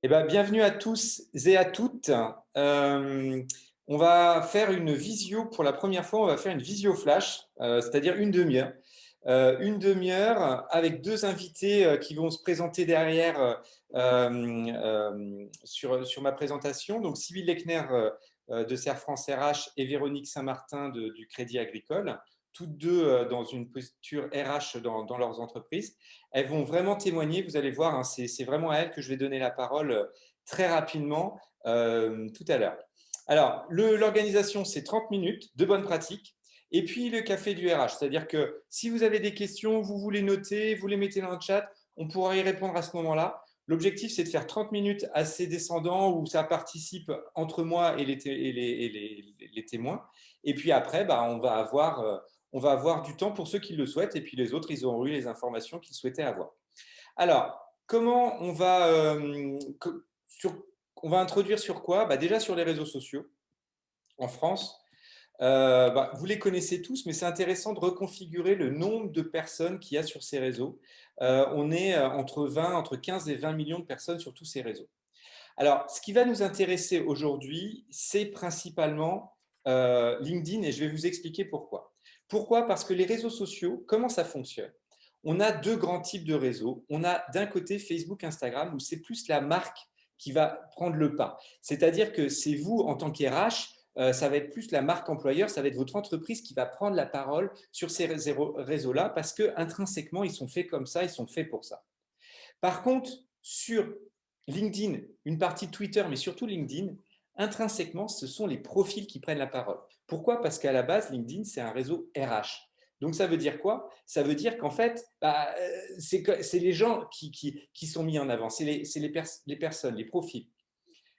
Eh ben, bienvenue à tous et à toutes. On va faire une visio pour la première fois. On va faire une visio flash, c'est-à-dire une demi-heure. Une demi-heure avec deux invités qui vont se présenter derrière sur ma présentation. Donc, Sybille Lechner de Serre France RH et Véronique Saint-Martin du Crédit Agricole, toutes deux dans une posture RH dans leurs entreprises. Elles vont vraiment témoigner, vous allez voir, hein, c'est vraiment à elles que je vais donner la parole très rapidement tout à l'heure. Alors, l'organisation, c'est 30 minutes de bonne pratique. Et puis le café du RH, c'est-à-dire que si vous avez des questions, vous voulez noter, vous les mettez dans le chat, on pourra y répondre à ce moment-là. L'objectif, c'est de faire 30 minutes assez descendant où ça participe entre moi et les témoins. Et puis après, bah, on va avoir du temps pour ceux qui le souhaitent, et puis les autres, ils auront eu les informations qu'ils souhaitaient avoir. Alors, comment on va introduire sur quoi? Bah, déjà sur les réseaux sociaux en France. Vous les connaissez tous, mais c'est intéressant de reconfigurer le nombre de personnes qu'il y a sur ces réseaux. On est entre 15 et 20 millions de personnes sur tous ces réseaux. Alors, ce qui va nous intéresser aujourd'hui, c'est principalement LinkedIn, et je vais vous expliquer pourquoi. Pourquoi? Parce que les réseaux sociaux, comment ça fonctionne? On a deux grands types de réseaux. On a d'un côté Facebook, Instagram, où c'est plus la marque qui va prendre le pas. C'est-à-dire que c'est vous, en tant qu'RH, ça va être plus la marque employeur, ça va être votre entreprise qui va prendre la parole sur ces réseaux-là parce qu'intrinsèquement, ils sont faits comme ça, ils sont faits pour ça. Par contre, sur LinkedIn, une partie de Twitter, mais surtout LinkedIn, intrinsèquement, ce sont les profils qui prennent la parole. Pourquoi? Parce qu'à la base, LinkedIn, c'est un réseau RH. Donc, ça veut dire quoi? Ça veut dire qu'en fait, c'est les gens qui sont mis en avant, c'est les personnes, les profils.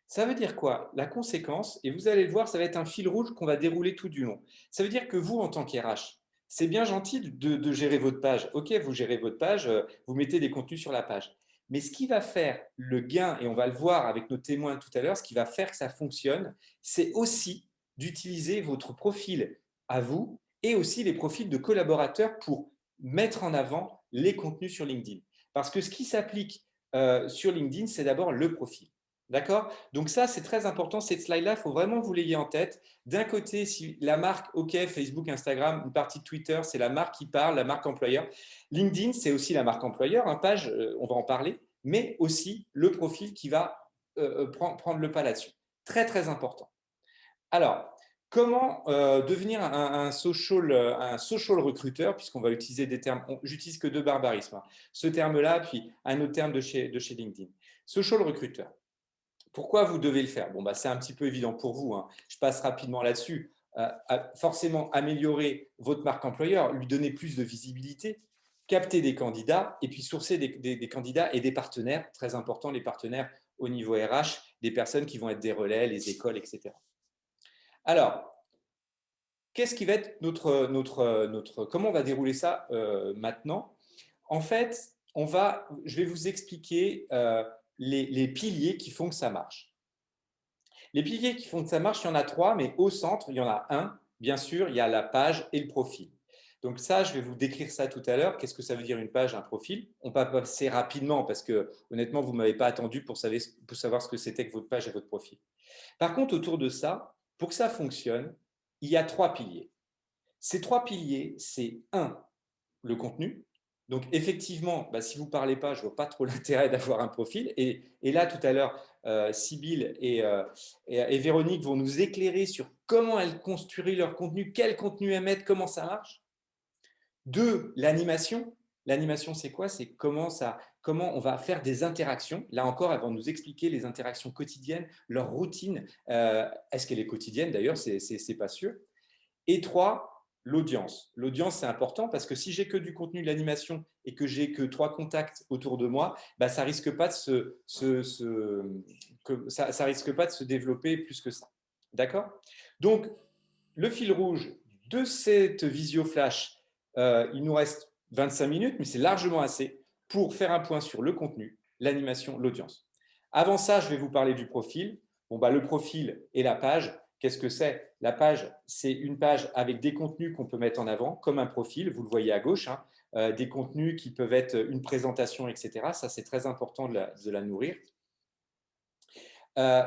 Ça veut dire quoi? La conséquence, et vous allez le voir, ça va être un fil rouge qu'on va dérouler tout du long. Ça veut dire que vous, en tant qu'RH, c'est bien gentil de gérer votre page. OK, vous gérez votre page, vous mettez des contenus sur la page. Mais ce qui va faire le gain, et on va le voir avec nos témoins tout à l'heure, ce qui va faire que ça fonctionne, c'est aussi d'utiliser votre profil à vous et aussi les profils de collaborateurs pour mettre en avant les contenus sur LinkedIn. Parce que ce qui s'applique sur LinkedIn, c'est d'abord le profil. D'accord? Donc ça, c'est très important. Cette slide-là, il faut vraiment que vous l'ayez en tête. D'un côté, si la marque, OK, Facebook, Instagram, une partie de Twitter, c'est la marque qui parle, la marque employeur. LinkedIn, c'est aussi la marque employeur, hein, page, on va en parler, mais aussi le profil qui va prendre le pas là-dessus. Très, très important. Alors, comment devenir un social recruteur, puisqu'on va utiliser des termes, j'utilise que deux barbarismes, hein. Ce terme-là, puis un autre terme de chez LinkedIn. Social recruteur. Pourquoi vous devez le faire? Bon, bah, c'est un petit peu évident pour vous, hein. Je passe rapidement là-dessus. Forcément, améliorer votre marque employeur, lui donner plus de visibilité, capter des candidats et puis sourcer des candidats et des partenaires, très important, les partenaires au niveau RH, des personnes qui vont être des relais, les écoles, etc. Alors, qu'est-ce qui va être comment on va dérouler ça maintenant? En fait, je vais vous expliquer les piliers qui font que ça marche. Les piliers qui font que ça marche, il y en a trois, mais au centre, il y en a un. Bien sûr, il y a la page et le profil. Donc ça, je vais vous décrire ça tout à l'heure. Qu'est-ce que ça veut dire une page, un profil? On va passer rapidement parce que honnêtement, vous ne m'avez pas attendu pour savoir ce que c'était que votre page et votre profil. Par contre, autour de ça, pour que ça fonctionne, il y a trois piliers. Ces trois piliers, c'est un, le contenu. Donc, effectivement, si vous ne parlez pas, je ne vois pas trop l'intérêt d'avoir un profil. Et là, tout à l'heure, Sybille et Véronique vont nous éclairer sur comment elles construisent leur contenu, quel contenu elles mettent, comment ça marche. Deux, l'animation. L'animation, c'est quoi? C'est comment on va faire des interactions. Là encore, elles vont nous expliquer les interactions quotidiennes, leur routine. Est-ce qu'elle est quotidienne d'ailleurs? C'est pas sûr. Et trois, l'audience. L'audience, c'est important parce que si j'ai que du contenu de l'animation et que j'ai que trois contacts autour de moi, ça risque pas de ça risque pas de se développer plus que ça. D'accord? Donc, le fil rouge de cette visio flash, il nous reste 25 minutes, mais c'est largement assez pour faire un point sur le contenu, l'animation, l'audience. Avant ça, je vais vous parler du profil. Le profil et la page. Qu'est-ce que c'est? La page, c'est une page avec des contenus qu'on peut mettre en avant, comme un profil, vous le voyez à gauche, hein, des contenus qui peuvent être une présentation, etc. Ça, c'est très important de la nourrir. Euh,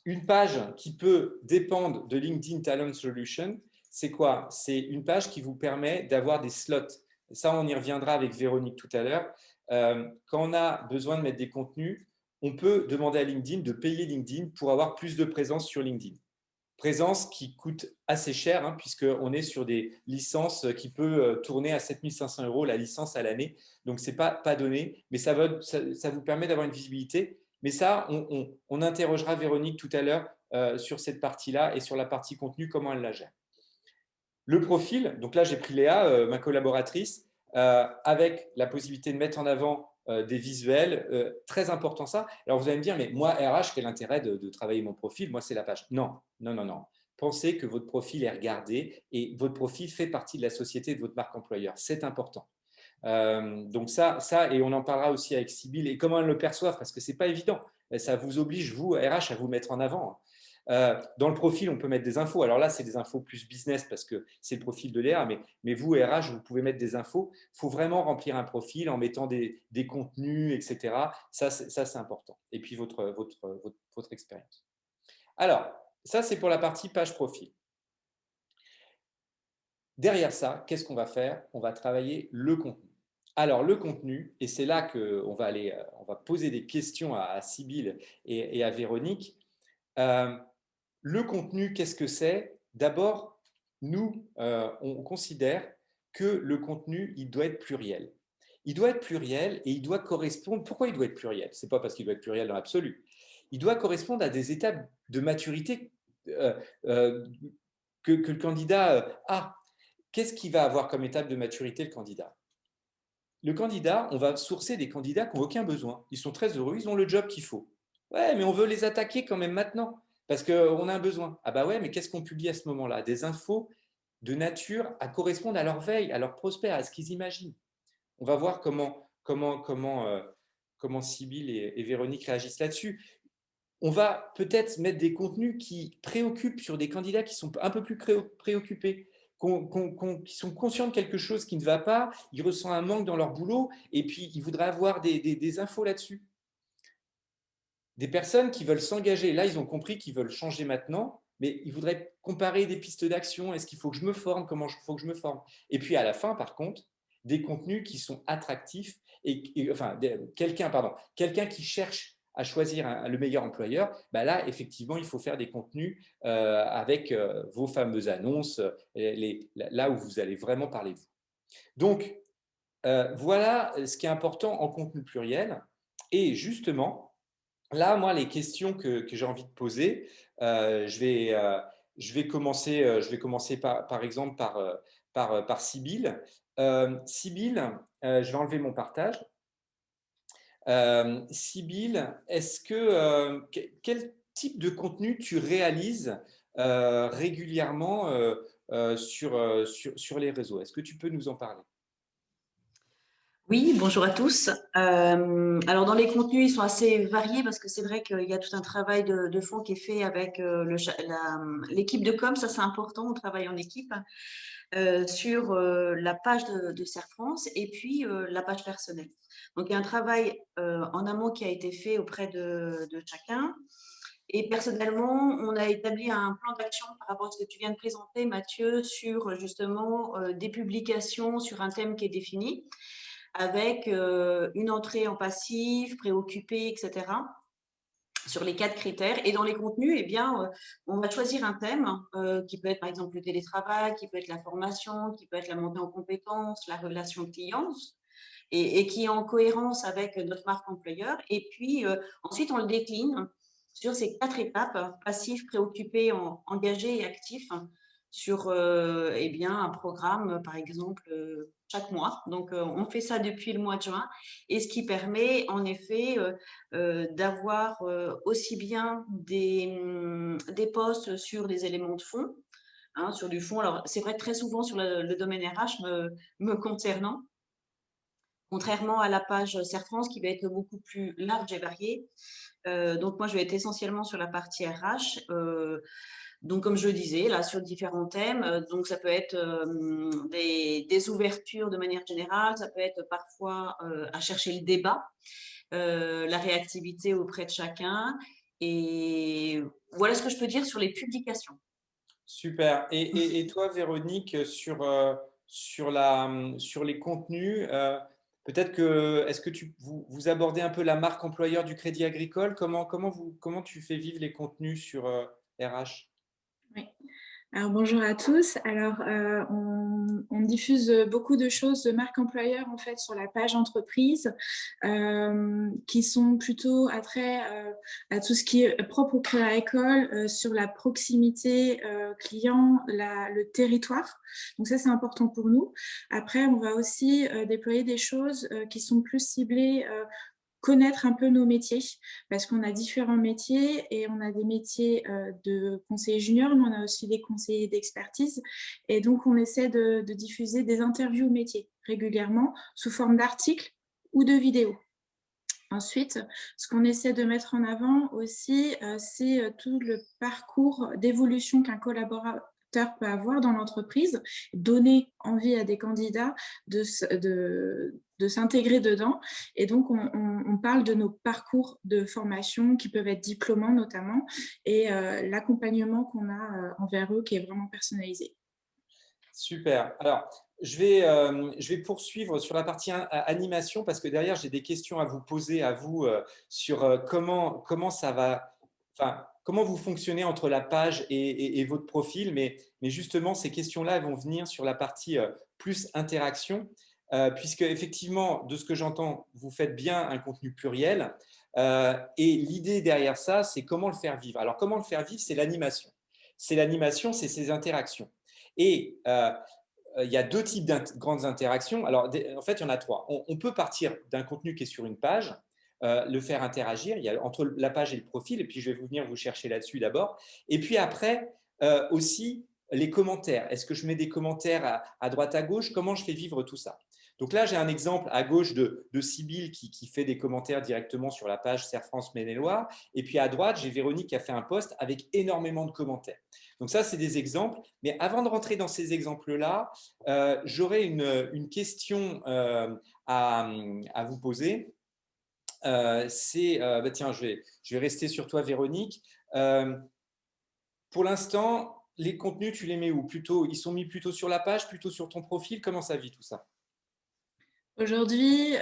une page qui peut dépendre de LinkedIn Talent Solution, c'est quoi? C'est une page qui vous permet d'avoir des slots. Ça, on y reviendra avec Véronique tout à l'heure. Quand on a besoin de mettre des contenus, on peut demander à LinkedIn de payer LinkedIn pour avoir plus de présence sur LinkedIn. Présence qui coûte assez cher, hein, puisqu'on est sur des licences qui peuvent tourner à 7 500 € la licence à l'année. Donc, ce n'est pas donné, mais ça vous permet d'avoir une visibilité. Mais ça, on interrogera Véronique tout à l'heure sur cette partie-là et sur la partie contenu, comment elle la gère. Le profil, donc là, j'ai pris Léa, ma collaboratrice, avec la possibilité de mettre en avant des visuels, très important ça. Alors vous allez me dire, mais moi, RH, quel intérêt de travailler mon profil? Moi, c'est la page. Non, non, non, non. Pensez que votre profil est regardé et votre profil fait partie de la société de votre marque employeur. C'est important. Donc ça, et on en parlera aussi avec Sybille et comment elles le perçoivent, parce que ce n'est pas évident. Ça vous oblige, vous, RH, à vous mettre en avant. Dans le profil, on peut mettre des infos. Alors là, c'est des infos plus business parce que c'est le profil de Léa, mais vous, RH, vous pouvez mettre des infos. Il faut vraiment remplir un profil en mettant des contenus, etc. Ça, c'est important. Et puis, votre expérience. Alors, ça, c'est pour la partie page profil. Derrière ça, qu'est-ce qu'on va faire? On va travailler le contenu. Alors, le contenu, et c'est là qu'on va on va poser des questions à Sybille et à Véronique. Le contenu, qu'est-ce que c'est? D'abord, nous, on considère que le contenu, il doit être pluriel. Il doit être pluriel et il doit correspondre. Pourquoi il doit être pluriel? Ce n'est pas parce qu'il doit être pluriel dans l'absolu. Il doit correspondre à des étapes de maturité euh, euh, que le candidat a. Qu'est-ce qu'il va avoir comme étape de maturité, le candidat? Le candidat, on va sourcer des candidats qui n'ont aucun besoin. Ils sont très heureux, ils ont le job qu'il faut. Ouais, mais on veut les attaquer quand même maintenant, parce qu'on a un besoin. Ah bah ouais, mais qu'est-ce qu'on publie à ce moment-là? Des infos de nature à correspondre à leur veille, à leurs prospects, à ce qu'ils imaginent. On va voir comment Sybille et Véronique réagissent là-dessus. On va peut-être mettre des contenus qui préoccupent sur des candidats qui sont un peu plus préoccupés, qui sont conscients de quelque chose qui ne va pas, ils ressentent un manque dans leur boulot et puis ils voudraient avoir des infos là-dessus. Des personnes qui veulent s'engager, là ils ont compris qu'ils veulent changer maintenant, mais ils voudraient comparer des pistes d'action, est-ce qu'il faut que je me forme, comment il faut que je me forme. Et puis à la fin, par contre, des contenus qui sont attractifs, enfin, quelqu'un qui cherche à choisir le meilleur employeur, bah là, effectivement, il faut faire des contenus avec vos fameuses annonces, là où vous allez vraiment parler de vous. Donc, voilà ce qui est important en contenu pluriel. Et justement, là, moi, les questions que j'ai envie de poser, je vais commencer par exemple par Sybille. Sybille, je vais enlever mon partage. Sybille, quel type de contenu tu réalises régulièrement sur les réseaux? Est-ce que tu peux nous en parler? Oui, bonjour à tous. Alors dans les contenus, ils sont assez variés parce que c'est vrai qu'il y a tout un travail de fond qui est fait avec l'équipe de com, ça c'est important, on travaille en équipe, sur la page de Serre France et puis la page personnelle. Donc il y a un travail en amont qui a été fait auprès de chacun. Et personnellement, on a établi un plan d'action par rapport à ce que tu viens de présenter, Mathieu, sur justement des publications sur un thème qui est défini avec une entrée en passif, préoccupé, etc. sur les 4 critères. Et dans les contenus, eh bien, on va choisir un thème qui peut être par exemple le télétravail, qui peut être la formation, qui peut être la montée en compétences, la relation client, et qui est en cohérence avec notre marque employeur. Et puis ensuite, on le décline sur ces 4 étapes, passif, préoccupé, engagé et actif, sur eh bien, un programme, par exemple, chaque mois. Donc, on fait ça depuis le mois de juin, et ce qui permet en effet d'avoir aussi bien des posts sur des éléments de fond, hein, sur du fond. Alors, c'est vrai que très souvent sur le domaine RH me concernant, contrairement à la page Serre France qui va être beaucoup plus large et variée. Donc, moi, je vais être essentiellement sur la partie RH. Donc, comme je le disais, là, sur différents thèmes. Donc, ça peut être des ouvertures de manière générale. Ça peut être parfois à chercher le débat, la réactivité auprès de chacun. Et voilà ce que je peux dire sur les publications. Super. Et toi, Véronique, sur les contenus, peut-être que est-ce que vous abordez un peu la marque employeur du Crédit Agricole? Comment tu fais vivre les contenus sur RH? Oui. Alors bonjour à tous. Alors on diffuse beaucoup de choses de marque employeur en fait sur la page entreprise qui sont plutôt à tout ce qui est propre au Crédit Agricole sur la proximité client, le territoire. Donc ça c'est important pour nous. Après on va aussi déployer des choses qui sont plus ciblées connaître un peu nos métiers, parce qu'on a différents métiers et on a des métiers de conseiller junior, mais on a aussi des conseillers d'expertise. Et donc, on essaie de diffuser des interviews métiers régulièrement sous forme d'articles ou de vidéos. Ensuite, ce qu'on essaie de mettre en avant aussi, c'est tout le parcours d'évolution qu'un collaborateur peut avoir dans l'entreprise, donner envie à des candidats de s'intégrer dedans. Et donc, on parle de nos parcours de formation qui peuvent être diplômants notamment et l'accompagnement qu'on a envers eux qui est vraiment personnalisé. Super. Alors, je vais poursuivre sur la partie animation parce que derrière, j'ai des questions à vous poser à vous sur comment ça va, enfin, comment vous fonctionnez entre la page et votre profil. Mais justement, ces questions-là elles vont venir sur la partie plus interaction, puisque effectivement, de ce que j'entends, vous faites bien un contenu pluriel. Et l'idée derrière ça, c'est comment le faire vivre. Alors, comment le faire vivre? C'est l'animation. C'est l'animation, c'est ces interactions. Et il y a deux types de grandes interactions. Alors, en fait, il y en a trois. On peut partir d'un contenu qui est sur une page, le faire interagir. Il y a entre la page et le profil, et puis je vais venir vous chercher là-dessus d'abord. Et puis après, aussi les commentaires. Est-ce que je mets des commentaires à droite, à gauche? Comment je fais vivre tout ça? Donc là, j'ai un exemple à gauche de Sybille qui fait des commentaires directement sur la page Serre France Maine-et-Loire. Et puis à droite, j'ai Véronique qui a fait un post avec énormément de commentaires. Donc ça, c'est des exemples. Mais avant de rentrer dans ces exemples-là, j'aurais une question à vous poser. Tiens, je vais rester sur toi, Véronique. Pour l'instant, les contenus, tu les mets où? Plutôt, ils sont mis plutôt sur la page, plutôt sur ton profil? Comment ça vit tout ça? Aujourd'hui,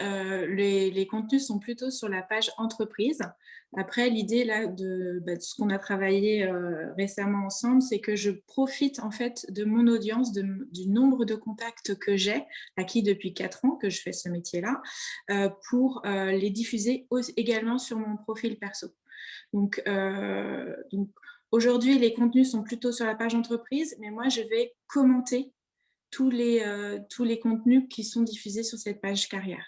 les contenus sont plutôt sur la page entreprise. Après, l'idée là de ce qu'on a travaillé récemment ensemble, c'est que je profite en fait de mon audience, du nombre de contacts que j'ai acquis depuis 4 ans que je fais ce métier-là, pour les diffuser également sur mon profil perso. Donc aujourd'hui, les contenus sont plutôt sur la page entreprise, mais moi, je vais commenter tous les contenus qui sont diffusés sur cette page carrière.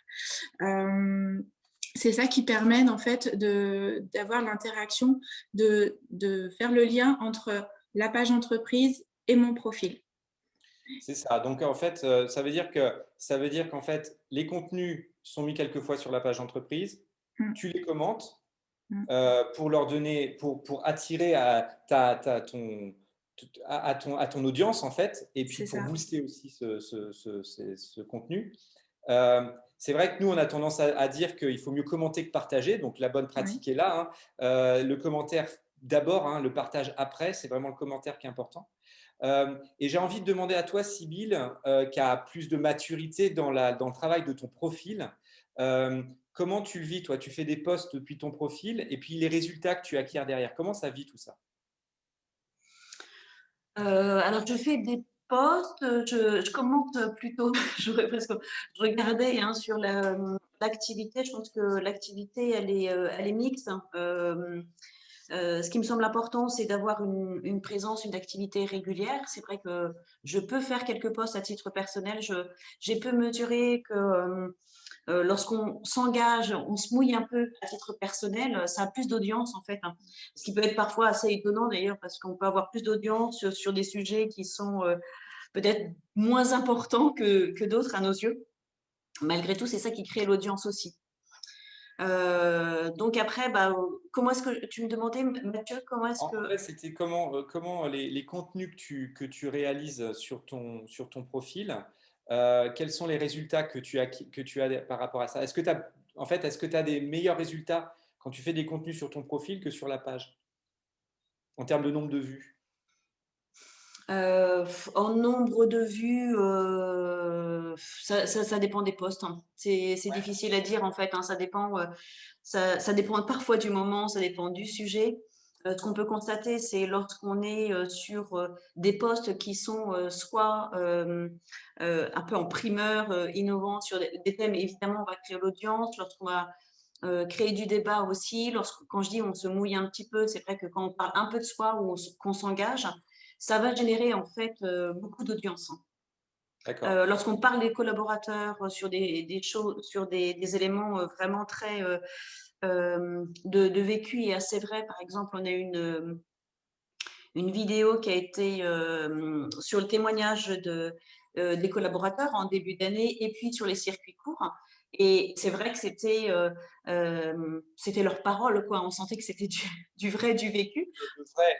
C'est ça qui permet en fait d'avoir l'interaction, de faire le lien entre la page entreprise et mon profil. C'est ça. Donc en fait, ça veut dire qu'en fait, les contenus sont mis quelquefois sur la page entreprise. Mm. Tu les commentes Mm. pour leur donner, pour attirer à ton audience en fait, et puis C'est pour ça. booster aussi ce contenu. C'est vrai que nous, on a tendance à dire qu'il faut mieux commenter que partager. Donc, la bonne Oui. pratique est là, hein. Le commentaire d'abord, hein, le partage après, c'est vraiment le commentaire qui est important. Et j'ai envie de demander à toi, Sybille, qui a plus de maturité dans le travail de ton profil, comment tu le vis, toi? Tu fais des posts depuis ton profil et puis les résultats que tu acquiers derrière, comment ça vit tout ça? Alors, je fais des posts, je commente plutôt. Je regardais hein, sur l'activité. Je pense que l'activité, elle est mixte, hein. Ce qui me semble important, c'est d'avoir une présence, une activité régulière. C'est vrai que je peux faire quelques posts à titre personnel. J'ai pu mesurer que lorsqu'on s'engage, on se mouille un peu à titre personnel, ça a plus d'audience en fait, hein. Ce qui peut être parfois assez étonnant d'ailleurs parce qu'on peut avoir plus d'audience sur des sujets qui sont peut-être moins importants que d'autres à nos yeux. Malgré tout, c'est ça qui crée l'audience aussi. Donc après, bah, comment est-ce que tu me demandais, Mathieu, comment est-ce En que… fait, c'était comment les contenus que tu réalises sur ton profil, quels sont les résultats que tu as par rapport à ça? En fait, est-ce que tu as des meilleurs résultats quand tu fais des contenus sur ton profil que sur la page, en termes de nombre de vues? En nombre de vues, ça dépend des posts, hein. C'est difficile à dire en fait, hein. Ça dépend, ça dépend parfois du moment, ça dépend du sujet. Ce qu'on peut constater, c'est lorsqu'on est sur des posts qui sont soit un peu en primeur, innovants sur des thèmes, évidemment, on va créer l'audience. Lorsqu'on va créer du débat aussi, quand je dis on se mouille un petit peu, c'est vrai que quand on parle un peu de soi ou qu'on s'engage, ça va générer en fait beaucoup d'audience, hein. D'accord. Lorsqu'on parle des collaborateurs sur des choses, sur des éléments vraiment très de vécu et assez vrai, par exemple, on a une vidéo qui a été sur le témoignage des collaborateurs en début d'année et puis sur les circuits courts. Et c'est vrai que c'était leur parole, quoi. On sentait que c'était du vrai, du vécu.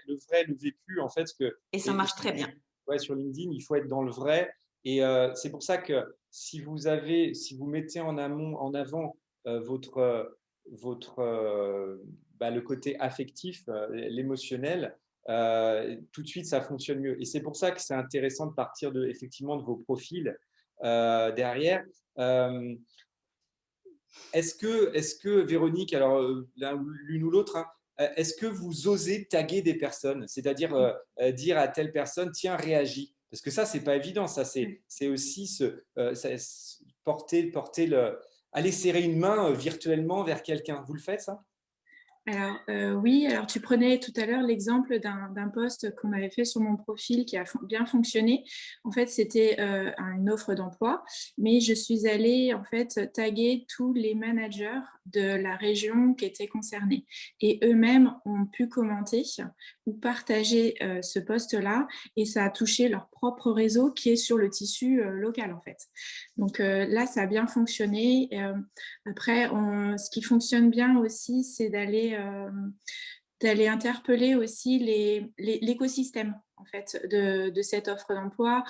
Le vécu, en fait, Et ça marche très bien. ouais, sur LinkedIn, il faut être dans le vrai. Et c'est pour ça que si vous mettez en avant votre le côté affectif, l'émotionnel, tout de suite, ça fonctionne mieux. Et c'est pour ça que c'est intéressant de partir effectivement de vos profils derrière. Euh, est-ce que Véronique, alors l'une ou l'autre, hein, est-ce que vous osez taguer des personnes, c'est-à-dire dire à telle personne, tiens, réagis? Parce que ça, c'est pas évident. Ça, c'est aussi aller serrer une main virtuellement vers quelqu'un. Vous le faites, ça? Alors, oui, alors tu prenais tout à l'heure l'exemple d'un post qu'on avait fait sur mon profil qui a bien fonctionné. En fait, c'était une offre d'emploi, mais je suis allée en fait taguer tous les managers de la région qui étaient concernés. Et eux-mêmes ont pu commenter ou partager ce post-là, et ça a touché leur propre réseau qui est sur le tissu local en fait. Donc là, ça a bien fonctionné. Après, ce qui fonctionne bien aussi, c'est d'aller interpeller aussi l'écosystème en fait de cette offre d'emploi.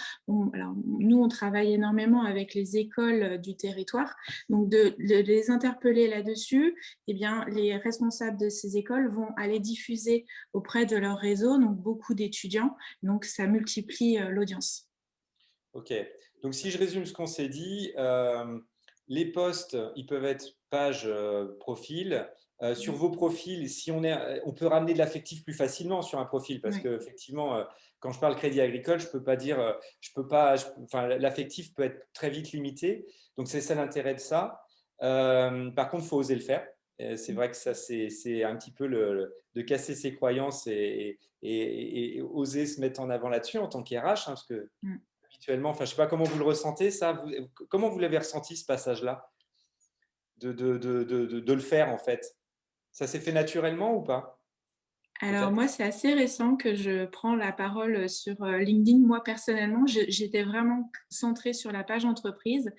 Alors, nous, on travaille énormément avec les écoles du territoire, donc de les interpeller là-dessus. Eh bien, les responsables de ces écoles vont aller diffuser auprès de leur réseau, donc beaucoup d'étudiants, donc ça multiplie l'audience. Ok. Donc, si je résume ce qu'on s'est dit, les posts, ils peuvent être page profil. Sur vos profils, si on peut ramener de l'affectif plus facilement sur un profil parce Oui. que effectivement, quand je parle crédit agricole, je peux pas dire, je peux pas, enfin, l'affectif peut être très vite limité. Donc, c'est ça l'intérêt de ça. Par contre, il faut oser le faire. C'est vrai que ça, c'est un petit peu de casser ses croyances et oser se mettre en avant là-dessus en tant qu'RH, hein, parce que Mm. habituellement, enfin, je ne sais pas comment vous le ressentez, ça. Comment vous l'avez ressenti, ce passage-là, de le faire, en fait? Ça s'est fait naturellement ou pas? Alors Peut-être. moi, c'est assez récent que je prends la parole sur LinkedIn. Moi, personnellement, j'étais vraiment centrée sur la page entreprise.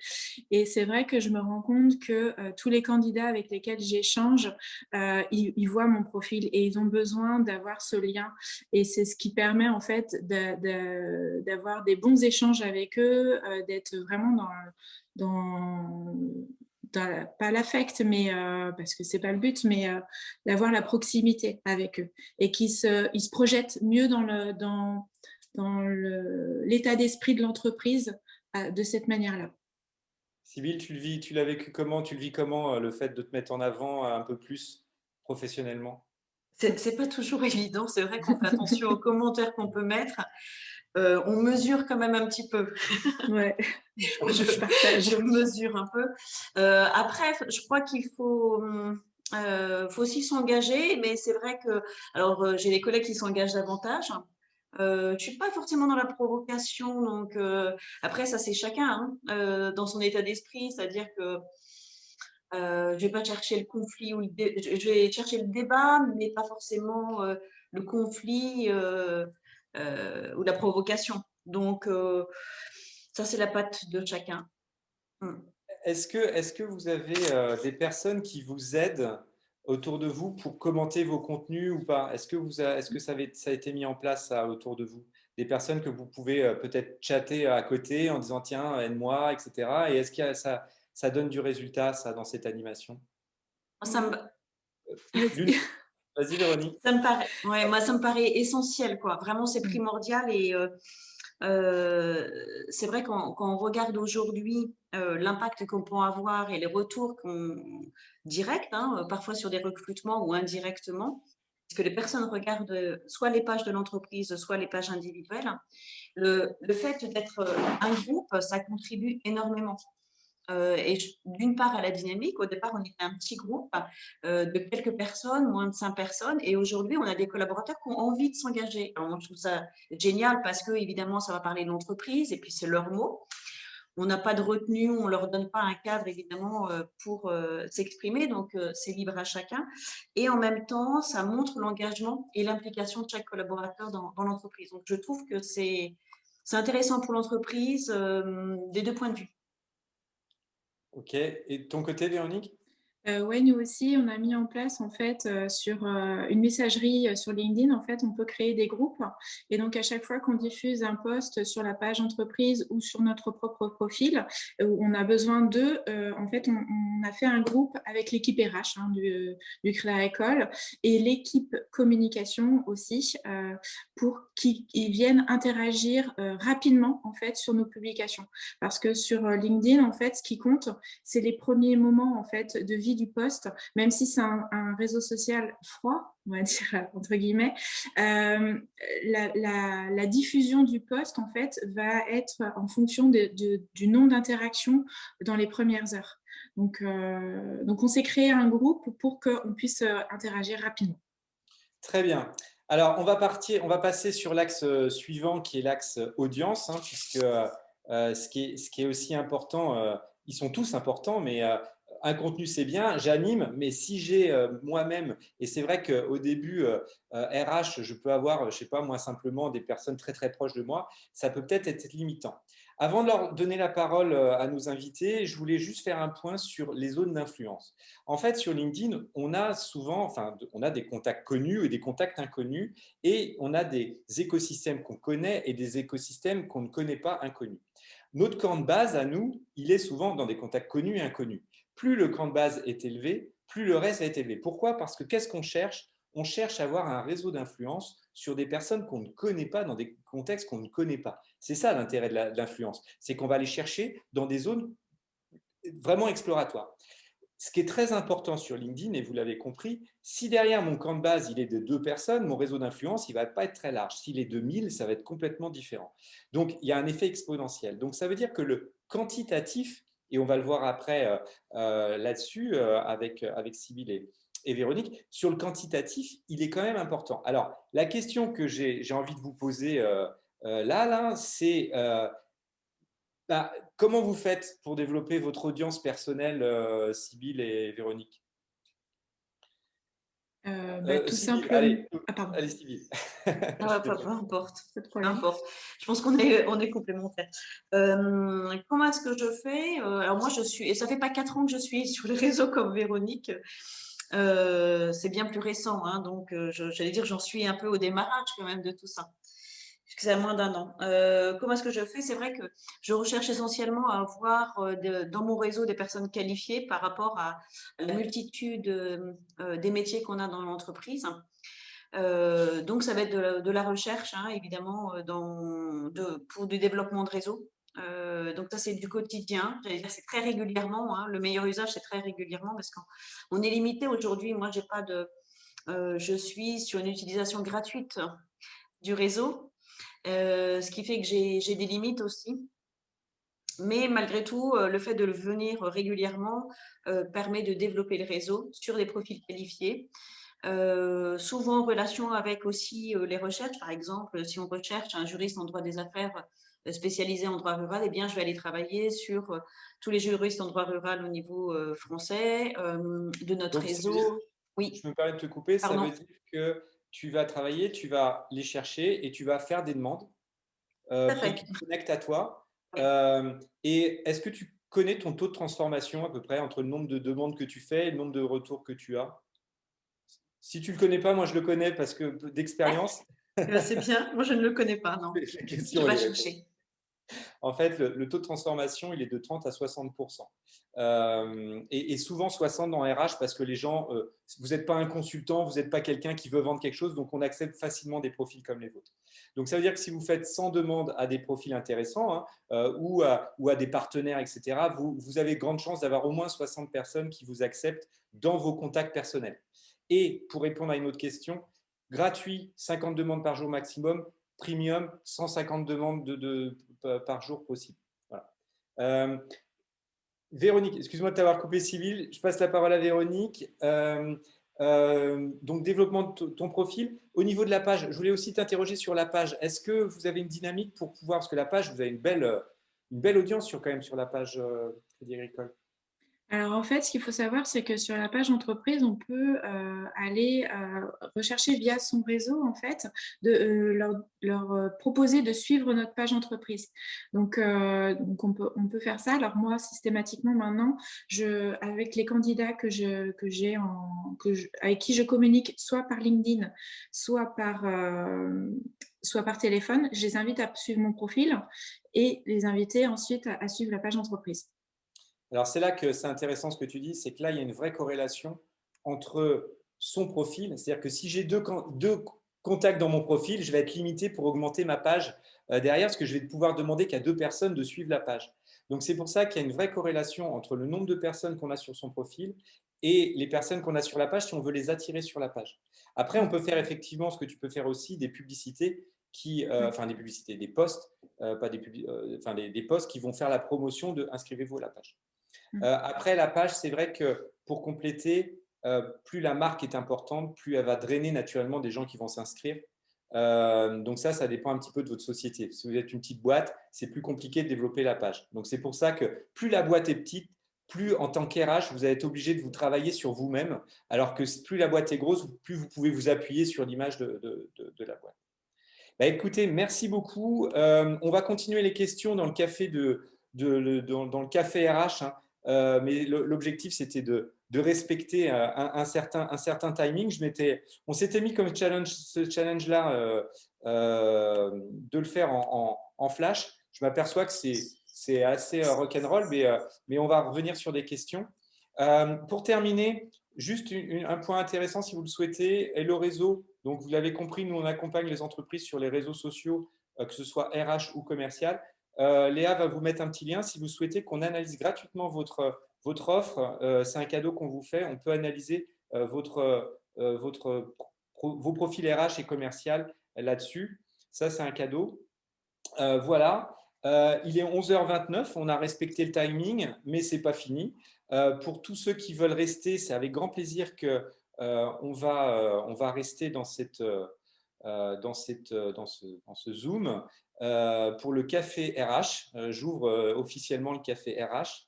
Et c'est vrai que je me rends compte que tous les candidats avec lesquels j'échange, ils voient mon profil et ils ont besoin d'avoir ce lien. Et c'est ce qui permet en fait d'avoir des bons échanges avec eux, d'être vraiment pas l'affect, mais parce que c'est pas le but, mais d'avoir la proximité avec eux et ils se projettent mieux dans l'état d'esprit de l'entreprise de cette manière-là. Sybille, tu l'as vécu comment? Tu le vis comment, le fait de te mettre en avant un peu plus professionnellement? C'est pas toujours évident. C'est vrai qu'on fait attention aux commentaires qu'on peut mettre. On mesure quand même un petit peu. Ouais, je partage. Je mesure un peu. Après, je crois qu'il faut aussi s'engager, mais c'est vrai que, alors j'ai des collègues qui s'engagent davantage. Je suis pas forcément dans la provocation, donc après ça c'est chacun hein, dans son état d'esprit, c'est-à-dire que je vais pas chercher le conflit ou je vais chercher le débat, mais pas forcément le conflit ou la provocation. Donc ça c'est la patte de chacun. Mm. Est-ce que vous avez des personnes qui vous aident autour de vous pour commenter vos contenus ou pas? Est-ce que ça a été mis en place ça, autour de vous? Des personnes que vous pouvez peut-être chatter à côté en disant tiens, aide-moi, etc. Et est-ce que ça donne du résultat, ça, dans cette animation? Ça me, L'une- Vas-y, Véronique. Ça me paraît, ouais, moi, ça me paraît essentiel, quoi. Vraiment, c'est primordial. Et c'est vrai quand on regarde aujourd'hui l'impact qu'on peut avoir et les retours directs, hein, parfois sur des recrutements ou indirectement, parce que les personnes regardent soit les pages de l'entreprise, soit les pages individuelles. Le fait d'être un groupe, ça contribue énormément. Et d'une part à la dynamique, au départ on était un petit groupe de quelques personnes, moins de 5 personnes, et aujourd'hui on a des collaborateurs qui ont envie de s'engager. Alors moi je trouve ça génial parce que évidemment ça va parler de l'entreprise et puis c'est leur mot. On n'a pas de retenue, on leur donne pas un cadre évidemment pour s'exprimer, donc c'est libre à chacun. Et en même temps ça montre l'engagement et l'implication de chaque collaborateur dans l'entreprise. Donc je trouve que c'est intéressant pour l'entreprise des deux points de vue. Ok. Et de ton côté, Véronique? Oui, nous aussi, on a mis en place en fait sur une messagerie sur LinkedIn. En fait, on peut créer des groupes et donc à chaque fois qu'on diffuse un post sur la page entreprise ou sur notre propre profil où on a besoin d'eux, en fait, on a fait un groupe avec l'équipe RH du Créa École et l'équipe communication aussi pour qu'ils viennent interagir rapidement en fait sur nos publications. Parce que sur LinkedIn, en fait, ce qui compte, c'est les premiers moments en fait de vie du poste, même si c'est un réseau social froid, on va dire entre guillemets, la diffusion du poste en fait va être en fonction du nombre d'interactions dans les premières heures. Donc on s'est créé un groupe pour qu'on puisse interagir rapidement. Très bien. Alors, on va passer sur l'axe suivant qui est l'axe audience, hein, puisque ce qui est aussi important, ils sont tous importants, mais un contenu c'est bien, j'anime, mais si j'ai moi-même, et c'est vrai qu'au début, RH, je peux avoir, je sais pas, moi simplement des personnes très très proches de moi, ça peut peut-être être limitant. Avant de leur donner la parole à nos invités, je voulais juste faire un point sur les zones d'influence. En fait, sur LinkedIn, on a souvent, enfin, on a des contacts connus et des contacts inconnus, et on a des écosystèmes qu'on connaît et des écosystèmes qu'on ne connaît pas inconnus. Notre camp de base, à nous, il est souvent dans des contacts connus et inconnus. Plus le camp de base est élevé, plus le reste va être élevé. Pourquoi? Parce que qu'est-ce qu'on cherche? On cherche à avoir un réseau d'influence sur des personnes qu'on ne connaît pas, dans des contextes qu'on ne connaît pas. C'est ça l'intérêt de l'influence, c'est qu'on va aller chercher dans des zones vraiment exploratoires. Ce qui est très important sur LinkedIn, et vous l'avez compris, si derrière mon camp de base, il est de 2 personnes, mon réseau d'influence, il ne va pas être très large. S'il est de 1000, ça va être complètement différent. Donc, il y a un effet exponentiel. Donc, ça veut dire que le quantitatif, et on va le voir après là-dessus avec Sybille et Véronique, sur le quantitatif, il est quand même important. Alors, la question que j'ai envie de vous poser là c'est bah, comment vous faites pour développer votre audience personnelle, Sybille et Véronique? Tout Sybille, simplement. Ah, pardon. allez, Sybille. Ah, peu importe, Pas de peu problème. importe. Je pense qu'on est complémentaires. Comment est-ce que je fais? Alors moi, et ça fait pas 4 ans que je suis sur les réseaux comme Véronique. C'est bien plus récent, hein, donc j'allais dire j'en suis un peu au démarrage quand même de tout ça, puisque c'est à moins d'1 an. Comment est-ce que je fais? C'est vrai que je recherche essentiellement à avoir dans mon réseau des personnes qualifiées par rapport à la multitude des métiers qu'on a dans l'entreprise. Donc, ça va être de la recherche, hein, évidemment, pour du développement de réseau. Donc, ça, c'est du quotidien. J'allais dire, c'est très régulièrement, hein. Le meilleur usage, c'est très régulièrement parce qu'on est limité aujourd'hui. Moi, j'ai pas de, je suis sur une utilisation gratuite du réseau, ce qui fait que j'ai des limites aussi. Mais malgré tout, le fait de le venir régulièrement permet de développer le réseau sur des profils qualifiés. Souvent en relation avec aussi les recherches. Par exemple, si on recherche un juriste en droit des affaires spécialisé en droit rural, eh bien, je vais aller travailler sur tous les juristes en droit rural au niveau français, de notre Donc, Sybille, réseau. Oui, je me permets de te couper, ça pardon. veut dire que tu vas travailler, tu vas les chercher et tu vas faire des demandes Tout à pour fait. qu'ils se connectent à toi. Oui. Et est-ce que tu connais ton taux de transformation à peu près entre le nombre de demandes que tu fais et le nombre de retours que tu as? Si tu ne le connais pas, moi je le connais parce que d'expérience, Eh ben, c'est bien. Moi, je ne le connais pas, non. la Je question, vais elle est répondue. chercher. En fait, le taux de transformation, il est de 30 à 60%. Et souvent 60 dans RH parce que les gens, vous n'êtes pas un consultant, vous n'êtes pas quelqu'un qui veut vendre quelque chose, donc on accepte facilement des profils comme les vôtres. Donc ça veut dire que si vous faites 100 demandes à des profils intéressants, hein, ou à des partenaires, etc., vous avez grande chance d'avoir au moins 60 personnes qui vous acceptent dans vos contacts personnels. Et pour répondre à une autre question, gratuit, 50 demandes par jour maximum, premium, 150 demandes par jour possible. Voilà. Véronique, excuse-moi de t'avoir coupé, Sybille. Je passe la parole à Véronique. Donc, développement de ton profil. Au niveau de la page, je voulais aussi t'interroger sur la page. Est-ce que vous avez une dynamique pour pouvoir, parce que la page, vous avez une belle audience quand même sur la page Crédit Agricole. Alors en fait, ce qu'il faut savoir, c'est que sur la page entreprise, on peut aller rechercher via son réseau, en fait, leur proposer de suivre notre page entreprise. Donc on peut faire ça. Alors moi, systématiquement maintenant, avec les candidats avec qui je communique, soit par LinkedIn, soit par téléphone, je les invite à suivre mon profil et les inviter ensuite à suivre la page entreprise. Alors, c'est là que c'est intéressant ce que tu dis, c'est que là, il y a une vraie corrélation entre son profil, c'est-à-dire que si j'ai deux contacts dans mon profil, je vais être limité pour augmenter ma page derrière, parce que je vais pouvoir demander qu'à 2 personnes de suivre la page. Donc, c'est pour ça qu'il y a une vraie corrélation entre le nombre de personnes qu'on a sur son profil et les personnes qu'on a sur la page si on veut les attirer sur la page. Après, on peut faire effectivement ce que tu peux faire aussi, des publicités des posts, pas des posts qui vont faire la promotion de inscrivez-vous à la page. Après, la page, c'est vrai que pour compléter, plus la marque est importante, plus elle va drainer naturellement des gens qui vont s'inscrire. Donc ça dépend un petit peu de votre société. Si vous êtes une petite boîte, c'est plus compliqué de développer la page. Donc c'est pour ça que plus la boîte est petite, plus en tant qu'RH, vous allez être obligé de vous travailler sur vous-même, alors que plus la boîte est grosse, plus vous pouvez vous appuyer sur l'image de la boîte. Bah, écoutez, merci beaucoup. On va continuer les questions dans le café dans le café RH, hein. Mais l'objectif, c'était de respecter un certain timing. On s'était mis comme ce challenge-là de le faire en flash. Je m'aperçois que c'est assez rock'n'roll, mais on va revenir sur des questions. Pour terminer, juste un point intéressant, si vous le souhaitez, est le réseau. Donc, vous l'avez compris, nous, on accompagne les entreprises sur les réseaux sociaux, que ce soit RH ou commercial. Léa va vous mettre un petit lien si vous souhaitez qu'on analyse gratuitement votre offre. C'est un cadeau qu'on vous fait. On peut analyser vos profils RH et commercial là-dessus. Ça, c'est un cadeau. Voilà. Il est 11h29. On a respecté le timing, mais ce n'est pas fini. Pour tous ceux qui veulent rester, c'est avec grand plaisir qu'on va rester dans ce Zoom pour le café RH. J'ouvre officiellement le café RH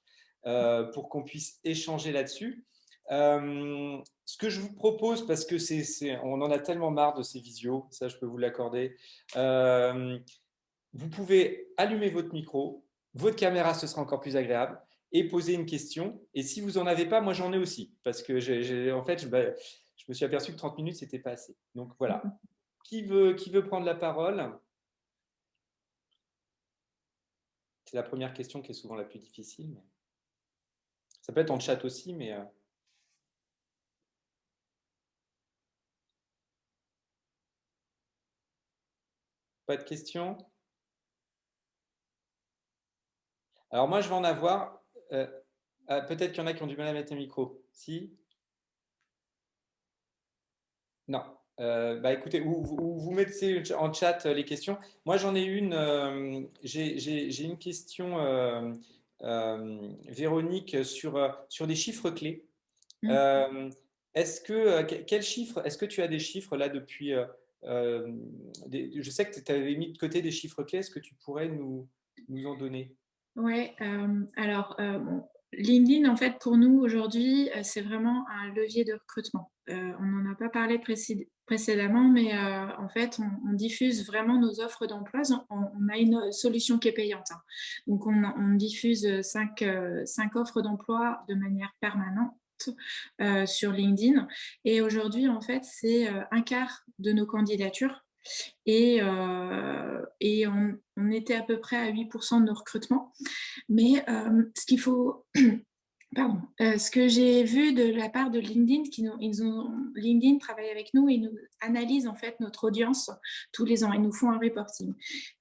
pour qu'on puisse échanger là-dessus. Ce que je vous propose, parce que on en a tellement marre de ces visios, ça je peux vous l'accorder, vous pouvez allumer votre micro, votre caméra, ce sera encore plus agréable, et poser une question. Et si vous n'en avez pas, moi j'en ai aussi, parce que en fait, je me suis aperçu que 30 minutes, ce n'était pas assez. Donc voilà. Qui veut prendre la parole? C'est la première question qui est souvent la plus difficile. Mais... ça peut être en chat aussi, mais... Pas de questions? Alors moi, je vais en avoir. Peut-être qu'il y en a qui ont du mal à mettre un micro. Si? Non. Bah écoutez, vous mettez en chat les questions. Moi, j'en ai une. J'ai une question, Véronique, sur des chiffres clés. Quel chiffre, est-ce que tu as des chiffres là depuis je sais que tu avais mis de côté des chiffres clés. Est-ce que tu pourrais nous en donner? Oui, alors LinkedIn, en fait, pour nous aujourd'hui, c'est vraiment un levier de recrutement. On n'en a pas parlé précédemment, mais en fait, on diffuse vraiment nos offres d'emploi. On a une solution qui est payante, hein. Donc, on diffuse 5 offres d'emploi de manière permanente sur LinkedIn. Et aujourd'hui, en fait, c'est un quart de nos candidatures Et on était à peu près à 8% de nos recrutements. Mais ce qu'il faut... Pardon. Ce que j'ai vu de la part de LinkedIn, LinkedIn travaille avec nous et nous analyse en fait notre audience tous les ans. Ils nous font un reporting.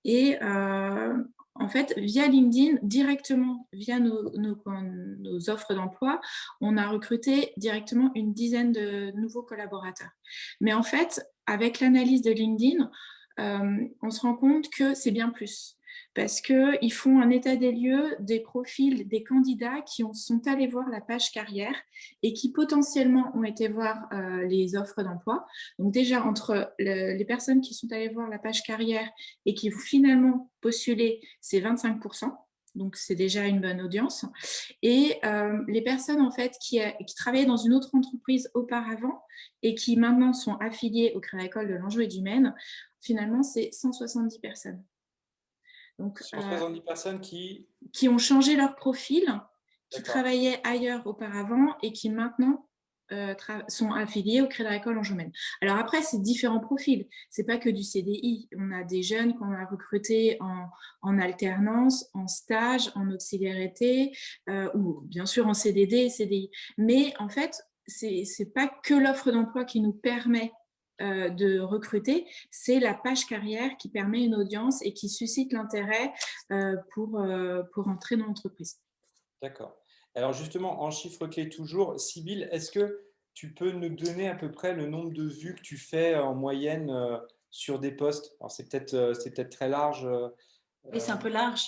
Et en fait, via LinkedIn, directement via nos offres d'emploi, on a recruté directement une dizaine de nouveaux collaborateurs. Mais en fait, avec l'analyse de LinkedIn, on se rend compte que c'est bien plus. Parce qu'ils font un état des lieux des profils des candidats qui sont allés voir la page carrière et qui potentiellement ont été voir les offres d'emploi. Donc déjà, entre les personnes qui sont allées voir la page carrière et qui ont finalement postulé, c'est 25%. Donc, c'est déjà une bonne audience. Et les personnes, en fait, qui travaillaient dans une autre entreprise auparavant et qui maintenant sont affiliées au Crédit Agricole de l'Anjou et du Maine, finalement, c'est 170 personnes. Donc, 170 personnes qui ont changé leur profil, qui travaillaient ailleurs auparavant et qui maintenant sont affiliés au Crédit Agricole Anjou Maine. Alors après, c'est différents profils. C'est pas que du CDI. On a des jeunes qu'on a recrutés en alternance, en stage, en auxiliarité, ou bien sûr en CDD et CDI. Mais en fait, c'est pas que l'offre d'emploi qui nous permet de recruter, c'est la page carrière qui permet une audience et qui suscite l'intérêt pour entrer dans l'entreprise. D'accord. Alors justement, en chiffres clés toujours, Sybille, est-ce que tu peux nous donner à peu près le nombre de vues que tu fais en moyenne sur des posts? Alors c'est peut-être très large. Oui, c'est un peu large.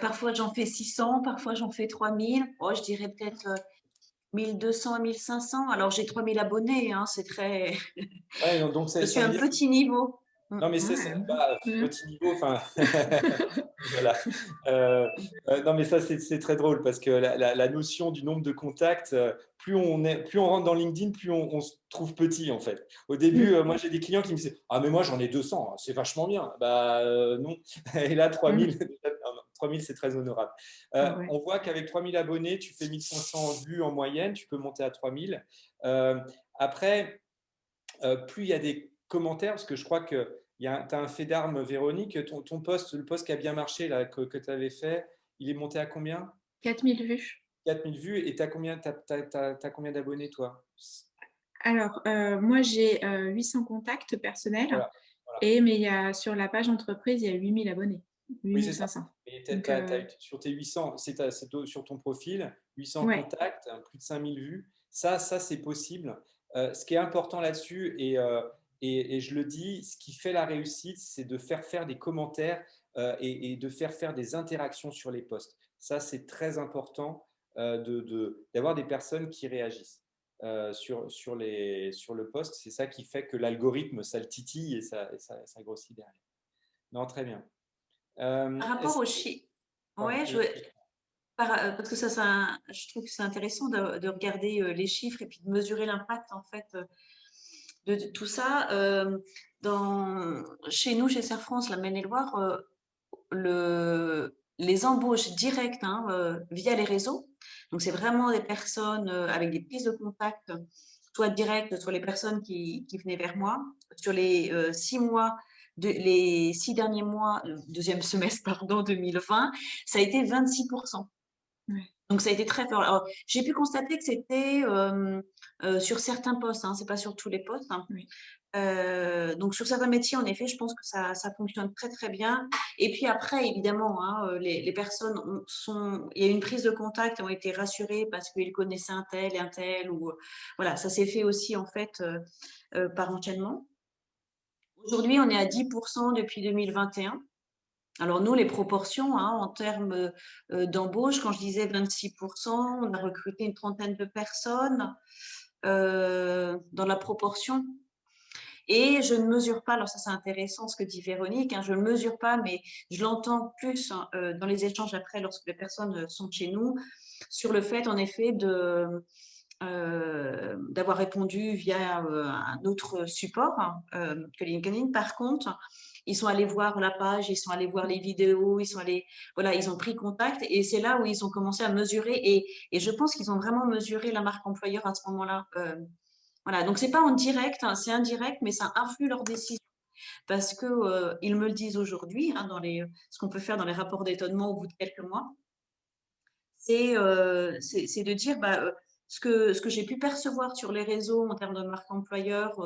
Parfois, j'en fais 600, parfois, j'en fais 3000. Oh, je dirais peut-être 1200 à 1500. Alors, j'ai 3000 abonnés, hein, c'est très… Ouais, donc Je suis ça à veut un dire… petit niveau. Non, mais c'est petit niveau, enfin, voilà. Non, mais ça, c'est très drôle parce que la notion du nombre de contacts, plus on rentre dans LinkedIn, plus on se trouve petit, en fait. Au début, moi, j'ai des clients qui me disaient, ah, mais moi, j'en ai 200, c'est vachement bien. Bah, non. Et là, 3000, 3000, c'est très honorable. Ouais. On voit qu'avec 3000 abonnés, tu fais 1500 vues en moyenne, tu peux monter à 3000. Après, plus il y a des commentaires, parce que je crois que tu as un fait d'armes, Véronique, ton post, le post qui a bien marché là, que tu avais fait, il est monté à combien? 4000 vues. 4000 vues, et tu as combien d'abonnés, toi? Alors, moi, j'ai 800 contacts personnels, Voilà. mais sur la page entreprise, il y a 8000 abonnés, Oui, c'est ça. 8500. Et Donc, sur tes 800, c'est sur ton profil, 800 ouais. contacts, plus de 5000 vues. Ça c'est possible. Ce qui est important là-dessus, et je le dis, ce qui fait la réussite, c'est de faire des commentaires et de faire des interactions sur les posts. Ça, c'est très important d'avoir des personnes qui réagissent sur le post. C'est ça qui fait que l'algorithme, ça le titille et ça grossit derrière. Non, très bien. Par rapport aux chiffres, ouais, parce que je trouve que c'est intéressant de regarder les chiffres et puis de mesurer l'impact en fait de tout ça. Chez nous, chez Serre France, la Maine-et-Loire, les embauches directes via les réseaux. Donc, c'est vraiment des personnes avec des prises de contact, soit directes, soit les personnes qui venaient vers moi. Sur les 6 mois, les 6 derniers mois, deuxième semestre, pardon, 2020, ça a été 26%. Ouais. Donc, ça a été très fort. Alors, j'ai pu constater que c'était sur certains postes, c'est pas sur tous les postes. Oui. Donc, sur certains métiers, en effet, je pense que ça fonctionne très, très bien. Et puis après, évidemment, les personnes il y a eu une prise de contact, ont été rassurées parce qu'ils connaissaient un tel, ou voilà, ça s'est fait aussi, en fait, par enchaînement. Aujourd'hui, on est à 10% depuis 2021. Alors nous, les proportions en termes d'embauche, quand je disais 26%, on a recruté une trentaine de personnes dans la proportion. Et je ne mesure pas, alors ça c'est intéressant ce que dit Véronique, je ne mesure pas, mais je l'entends plus dans les échanges après lorsque les personnes sont chez nous, sur le fait en effet d'avoir répondu via un autre support que LinkedIn. Par contre, ils sont allés voir la page, ils sont allés voir les vidéos, ils ont pris contact et c'est là où ils ont commencé à mesurer et je pense qu'ils ont vraiment mesuré la marque employeur à ce moment-là. Voilà, donc c'est pas en direct, c'est indirect, mais ça influe leurs décisions. parce que ils me le disent aujourd'hui, hein, ce qu'on peut faire dans les rapports d'étonnement au bout de quelques mois, c'est de dire ce que j'ai pu percevoir sur les réseaux en termes de marque employeur,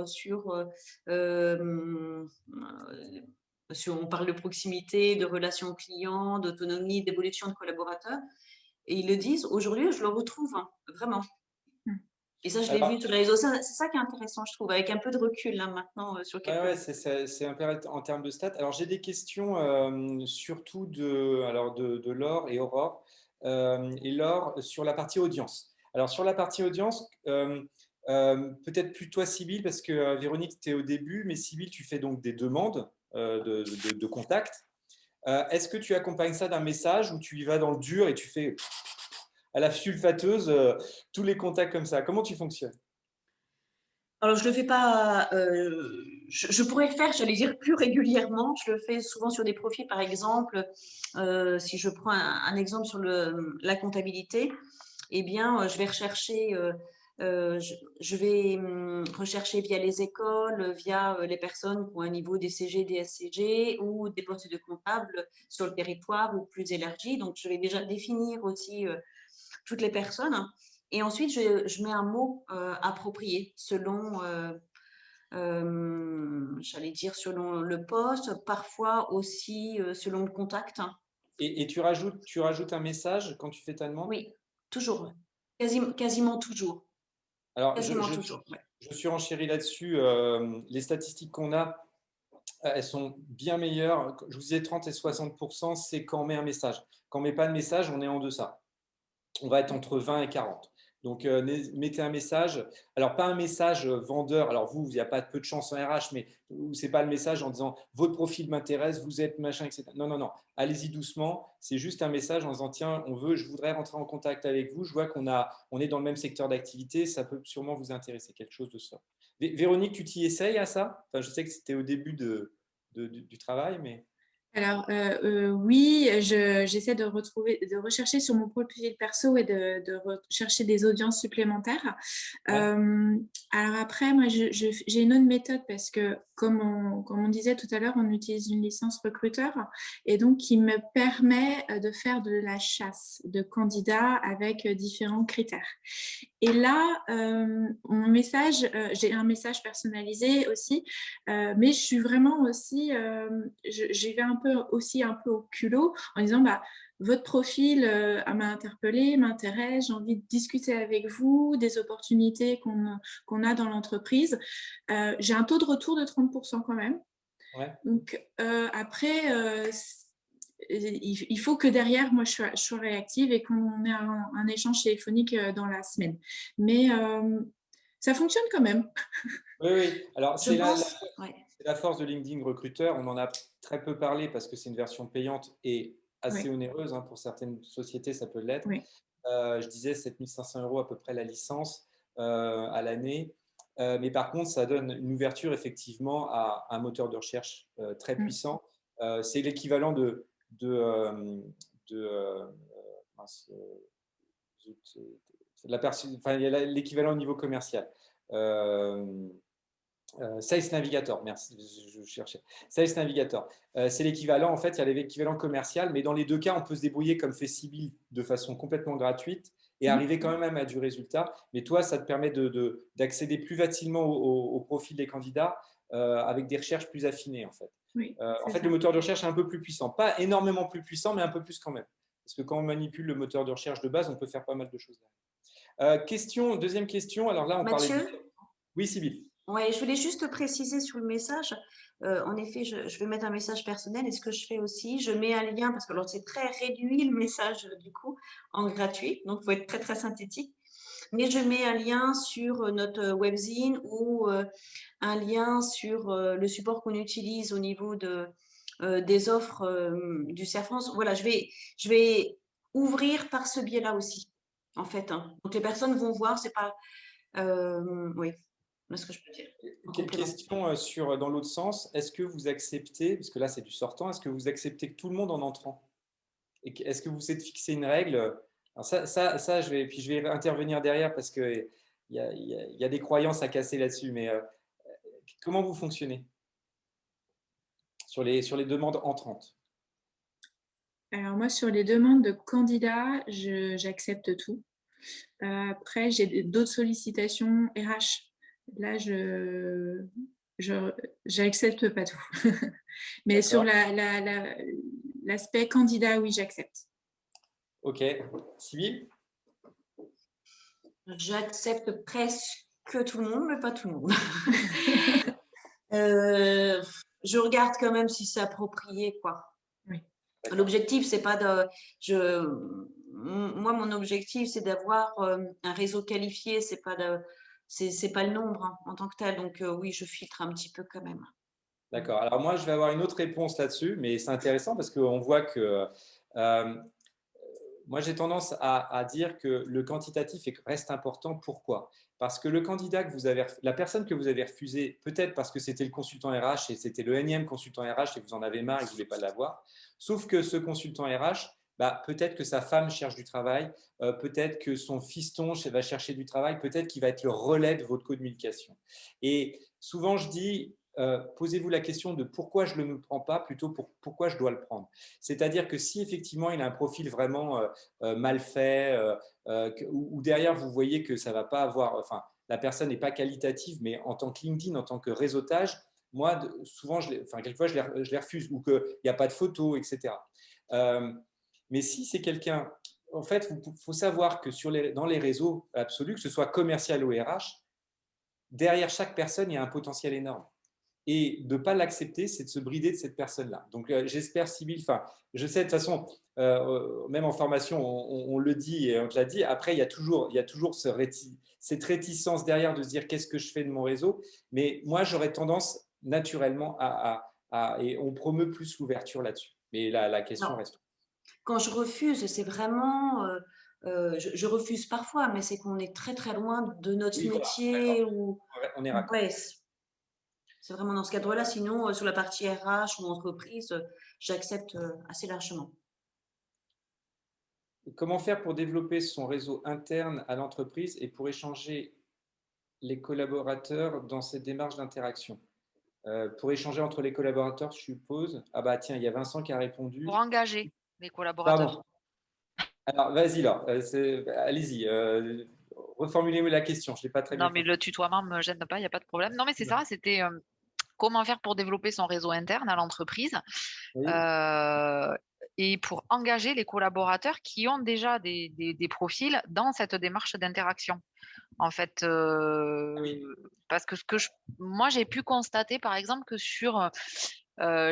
euh, on parle de proximité, de relations clients, d'autonomie, d'évolution de collaborateurs. Et ils le disent, aujourd'hui, je le retrouve, hein, vraiment. Et ça, je l'ai vu Alors, sur les réseaux. C'est ça qui est intéressant, je trouve, avec un peu de recul là, maintenant sur quelques ouais, mois. c'est un peu en termes de stats. Alors, j'ai des questions surtout de Laure et Aurore. Et Laure, sur la partie audience. Alors, sur la partie audience, peut-être plus toi, Sybille, parce que Véronique, tu es au début, mais Sybille, tu fais donc des demandes de contact. Est-ce que tu accompagnes ça d'un message où tu y vas dans le dur et tu fais à la sulfateuse tous les contacts comme ça? Comment tu fonctionnes? Alors, je le fais pas. Je pourrais le faire, j'allais dire plus régulièrement. Je le fais souvent sur des profils, par exemple. Si je prends un exemple sur la comptabilité, eh bien, je vais rechercher. Je vais rechercher via les écoles, via les personnes qui ont un niveau DCG, DSCG ou des postes de comptables sur le territoire ou plus élargi. Donc, je vais déjà définir aussi toutes les personnes. Et ensuite, je mets un mot approprié selon, j'allais dire, selon le poste, parfois aussi selon le contact. Et tu rajoutes un message quand tu fais ta demande? Oui, toujours. Quasiment toujours. Alors, Quasiment toujours. Ouais. je suis renchéri là-dessus. Les statistiques qu'on a, elles sont bien meilleures. Je vous disais 30 et 60%, c'est quand on met un message. Quand on ne met pas de message, on est en deçà. On va être entre 20 et 40. Donc, mettez un message. Alors, pas un message vendeur. Alors, vous, il n'y a pas peu de chance en RH, mais ce n'est pas le message en disant votre profil m'intéresse, vous êtes machin, etc. Non, non, non. Allez-y doucement. C'est juste un message en disant tiens, je voudrais rentrer en contact avec vous. Je vois on est dans le même secteur d'activité. Ça peut sûrement vous intéresser, quelque chose de ça. Véronique, tu t'y essayes à ça? Enfin, je sais que c'était au début du travail, mais. Alors oui, j'essaie de rechercher sur mon profil perso et de rechercher des audiences supplémentaires. Ouais. Alors après, moi, j'ai une autre méthode parce que, comme on disait tout à l'heure, on utilise une licence recruteur et donc qui me permet de faire de la chasse de candidats avec différents critères. Et là, mon message, j'ai un message personnalisé aussi, mais je suis vraiment aussi, j'y vais aussi un peu au culot en disant, votre profil m'a interpellé, m'intéresse, j'ai envie de discuter avec vous des opportunités qu'on a dans l'entreprise. J'ai un taux de retour de 30% quand même. Ouais. Donc après, il faut que derrière, moi, je sois réactive et qu'on ait un échange téléphonique dans la semaine. Mais ça fonctionne quand même. Oui, oui. Alors, Je pense, ouais. c'est la force de LinkedIn Recruteur. On en a très peu parlé parce que c'est une version payante et assez Oui, onéreuse. Hein. Pour certaines sociétés, ça peut l'être. oui. Je disais 7 500 € à peu près la licence à l'année. Mais par contre, ça donne une ouverture effectivement à un moteur de recherche très Mm. puissant. C'est l'équivalent de mince, enfin, il y a l'équivalent au niveau commercial. Euh, Sales Navigator, merci, je cherchais. Sales Navigator, c'est l'équivalent, en fait, il y a l'équivalent commercial, mais dans les deux cas, on peut se débrouiller comme fait Sybille de façon complètement gratuite et Mm. arriver quand même à du résultat. Mais toi, ça te permet d'accéder plus facilement au profil des candidats avec des recherches plus affinées, en fait. Oui, En c'est fait, ça. le moteur de recherche est un peu plus puissant. Pas énormément plus puissant, mais un peu plus quand même. Parce que quand on manipule le moteur de recherche de base, on peut faire pas mal de choses. Deuxième question. Alors là, on parlait du. Mathieu? Oui, Sybille. Ouais, je voulais juste préciser sur le message. En effet, je vais mettre un message personnel. Et ce que je fais aussi, je mets un lien parce que alors c'est très réduit le message du coup en gratuit, donc il faut être très très synthétique. Mais je mets un lien sur notre webzine ou un lien sur le support qu'on utilise au niveau des offres du CERF France. Voilà, je vais ouvrir par ce biais-là aussi, en fait. Hein. Donc les personnes vont voir, c'est pas. Oui, c'est ce que je peux dire en complément. Question dans l'autre sens. Est-ce que vous acceptez, parce que là c'est du sortant, est-ce que vous acceptez que tout le monde en entrant? Est-ce que vous êtes fixé une règle? Alors puis je vais intervenir derrière parce qu'il y a des croyances à casser là-dessus. Mais comment vous fonctionnez? sur les demandes entrantes? Alors moi, sur les demandes de candidats, j'accepte tout. Après, j'ai d'autres sollicitations RH. Là, j'accepte pas tout. Mais sur D'accord. l'aspect candidat, oui, j'accepte. Ok. Sybille? J'accepte presque tout le monde, mais pas tout le monde. Euh, je regarde quand même si c'est approprié, quoi. Oui. L'objectif, c'est pas de. Moi, mon objectif, c'est d'avoir un réseau qualifié. C'est pas le nombre hein, en tant que tel. Donc oui, je filtre un petit peu quand même. D'accord. Alors moi, je vais avoir une autre réponse là-dessus, mais c'est intéressant parce qu'on voit que euh, moi, j'ai tendance à dire que le quantitatif reste important. Pourquoi? Parce que le candidat que vous avez, la personne que vous avez refusée, peut-être parce que c'était le consultant RH et c'était le énième consultant RH et vous en avez marre et vous ne voulez pas l'avoir. Sauf que ce consultant RH, bah, peut-être que sa femme cherche du travail, peut-être que son fiston va chercher du travail, peut-être qu'il va être le relais de votre communication. Et souvent, je dis, posez-vous la question de pourquoi je ne le prends pas plutôt pour pourquoi je dois le prendre. C'est-à-dire que si effectivement il a un profil vraiment mal fait, ou derrière vous voyez que ça va pas avoir, enfin la personne n'est pas qualitative, mais en tant que LinkedIn, en tant que réseautage, moi souvent, enfin quelquefois je les refuse ou qu'il n'y a pas de photos, etc. Mais si c'est quelqu'un, en fait, il faut savoir que dans les réseaux absolus, que ce soit commercial ou RH, derrière chaque personne, il y a un potentiel énorme. Et de ne pas l'accepter, c'est de se brider de cette personne-là. Donc, j'espère, Sybille, enfin, je sais de toute façon, même en formation, on le dit et on te l'a dit. Après, il y a toujours cette réticence derrière de se dire qu'est-ce que je fais de mon réseau. Mais moi, j'aurais tendance naturellement et on promeut plus l'ouverture là-dessus. Mais la question Non. reste. Quand je refuse, c'est vraiment. Je refuse parfois, mais c'est qu'on est très très loin de notre Oui, voilà, métier d'accord. ou. On est raccord. Ouais, c'est vraiment dans ce cadre-là. Sinon, sur la partie RH ou entreprise, j'accepte assez largement. Comment faire pour développer son réseau interne à l'entreprise et pour échanger les collaborateurs dans cette démarche d'interaction? Pour échanger entre les collaborateurs, je suppose. Ah bah tiens, il y a Vincent qui a Pour répondu. engager les collaborateurs. Pardon. Alors vas-y là, allez-y. Reformulez-moi la question, je ne l'ai pas très bien Non, mais compris. le tutoiement ne me gêne pas, il n'y a pas de problème. Non, mais c'est ça, c'était comment faire pour développer son réseau interne à l'entreprise Oui, euh, et pour engager les collaborateurs qui ont déjà des profils dans cette démarche d'interaction. En fait, oui. parce que moi, j'ai pu constater, par exemple, que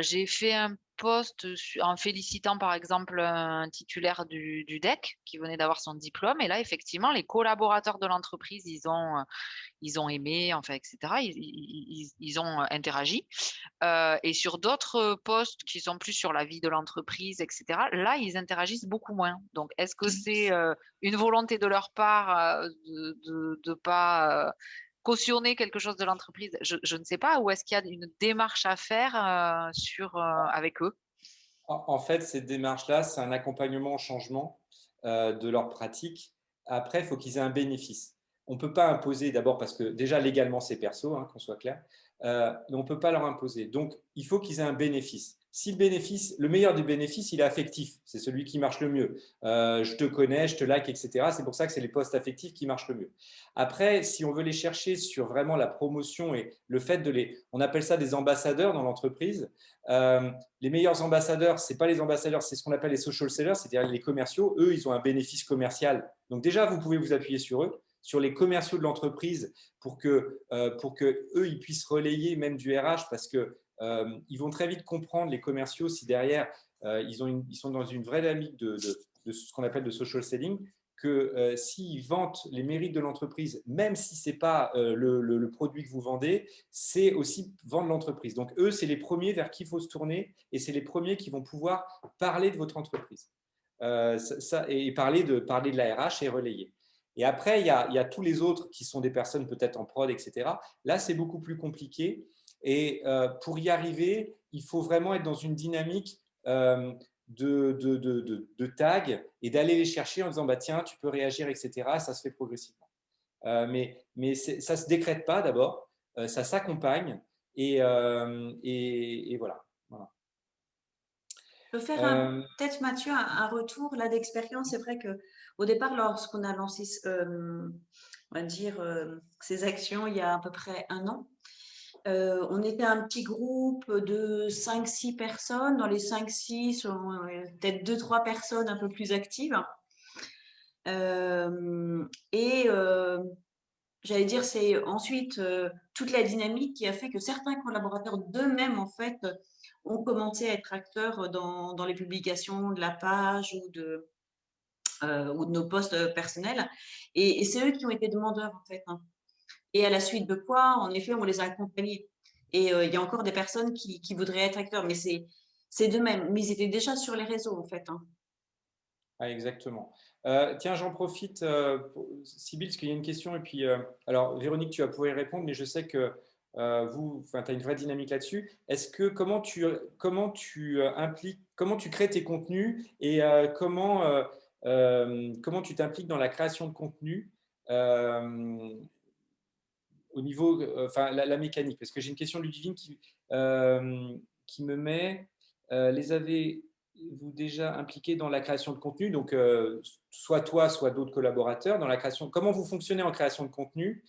j'ai fait un post en félicitant, par exemple, un titulaire du DEC qui venait d'avoir son diplôme. Et là, effectivement, les collaborateurs de l'entreprise, ils ont aimé, enfin, etc. Ils ont interagi. Et sur d'autres postes qui sont plus sur la vie de l'entreprise, etc., là, ils interagissent beaucoup moins. Donc, est-ce que c'est une volonté de leur part de ne pas cautionner quelque chose de l'entreprise? Je ne sais pas. Ou est-ce qu'il y a une démarche à faire avec eux? En fait, cette démarche-là, c'est un accompagnement au changement de leur pratique. Après, il faut qu'ils aient un bénéfice. On ne peut pas imposer, d'abord parce que déjà légalement, c'est perso, hein, qu'on soit clair, mais on ne peut pas leur imposer. Donc, il faut qu'ils aient un bénéfice. Si le bénéfice, le meilleur du bénéfice, il est affectif, c'est celui qui marche le mieux. Je te connais, je te like, etc. C'est pour ça que c'est les postes affectifs qui marchent le mieux. Après, si on veut les chercher sur vraiment la promotion et le fait on appelle ça des ambassadeurs dans l'entreprise. Les meilleurs ambassadeurs, ce n'est pas les ambassadeurs, c'est ce qu'on appelle les social sellers, c'est-à-dire les commerciaux. Eux, ils ont un bénéfice commercial. Donc déjà, vous pouvez vous appuyer sur eux, sur les commerciaux de l'entreprise pour que eux, ils puissent relayer même du RH parce que ils vont très vite comprendre, les commerciaux, si derrière, ils sont dans une vraie dynamique de ce qu'on appelle de social selling, que s'ils vantent les mérites de l'entreprise, même si ce n'est pas le produit que vous vendez, c'est aussi vendre l'entreprise. Donc, eux, c'est les premiers vers qui il faut se tourner et c'est les premiers qui vont pouvoir parler de votre entreprise et parler de la RH et relayer. Et après, il y a tous les autres qui sont des personnes peut-être en prod, etc. Là, c'est beaucoup plus compliqué. Et pour y arriver, il faut vraiment être dans une dynamique de tag et d'aller les chercher en disant bah, tiens, tu peux réagir, etc. Ça se fait progressivement. Mais ça ne se décrète pas d'abord, ça s'accompagne et voilà. Je peux faire peut-être, Mathieu, un retour là d'expérience. C'est vrai qu'au départ, lorsqu'on a lancé, on va dire, ces actions il y a à peu près un an, on était un petit groupe de 5-6 personnes. Dans les 5-6, peut-être 2-3 personnes un peu plus actives. Et j'allais dire, c'est ensuite toute la dynamique qui a fait que certains collaborateurs d'eux-mêmes, en fait, ont commencé à être acteurs dans les publications de la page ou de nos posts personnels. Et c'est eux qui ont été demandeurs, en fait, hein. Et à la suite de quoi, en effet, on les a accompagnés. Et il y a encore des personnes qui voudraient être acteurs, mais c'est d'eux-mêmes. Mais ils étaient déjà sur les réseaux, en fait, hein. Ah, exactement. Tiens, j'en profite, Sybille, parce qu'il y a une question. Et puis, alors, Véronique, tu vas pouvoir y répondre, mais je sais que tu as une vraie dynamique là-dessus. Comment tu impliques, comment tu crées tes contenus et comment tu t'impliques dans la création de contenu au niveau, enfin, la mécanique? Parce que j'ai une question de Ludivine qui me met, les avez-vous déjà impliqués dans la création de contenu? Donc, soit toi, soit d'autres collaborateurs dans la création. Comment vous fonctionnez en création de contenu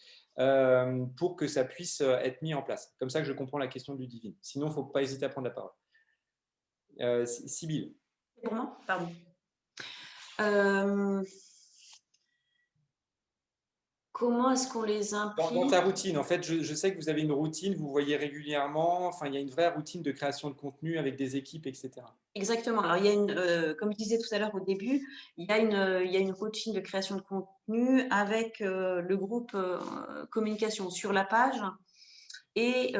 pour que ça puisse être mis en place? Comme ça que je comprends la question de Ludivine. Sinon, il ne faut pas hésiter à prendre la parole. Sybille. C'est pour moi? Pardon. Comment est-ce qu'on les implique? Dans ta routine, en fait, je sais que vous avez une routine, vous voyez régulièrement, enfin, il y a une vraie routine de création de contenu avec des équipes, etc. Exactement. Alors, il y a comme je disais tout à l'heure au début, il y a une routine de création de contenu avec le groupe communication sur la page et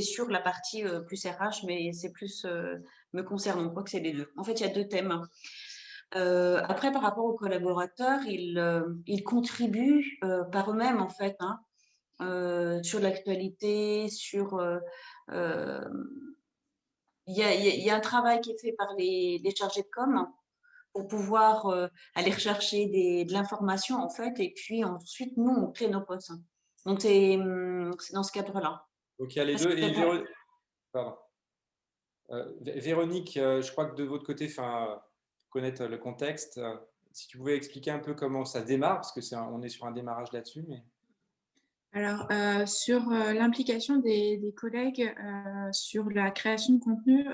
sur la partie plus RH, mais c'est plus me concerne. On croit que c'est les deux. En fait, il y a deux thèmes. Après, par rapport aux collaborateurs, ils contribuent par eux-mêmes, en fait, hein, sur l'actualité, il y a un travail qui est fait par les chargés de com pour pouvoir aller rechercher de l'information, en fait, et puis ensuite, nous, on crée nos posts, hein. Donc, c'est dans ce cadre-là. Donc, il y a les Parce deux. que Et pardon. Véronique, je crois que de votre côté, enfin, connaître le contexte, si tu pouvais expliquer un peu comment ça démarre, parce que on est sur un démarrage là-dessus, mais Alors, sur l'implication des collègues sur la création de contenu,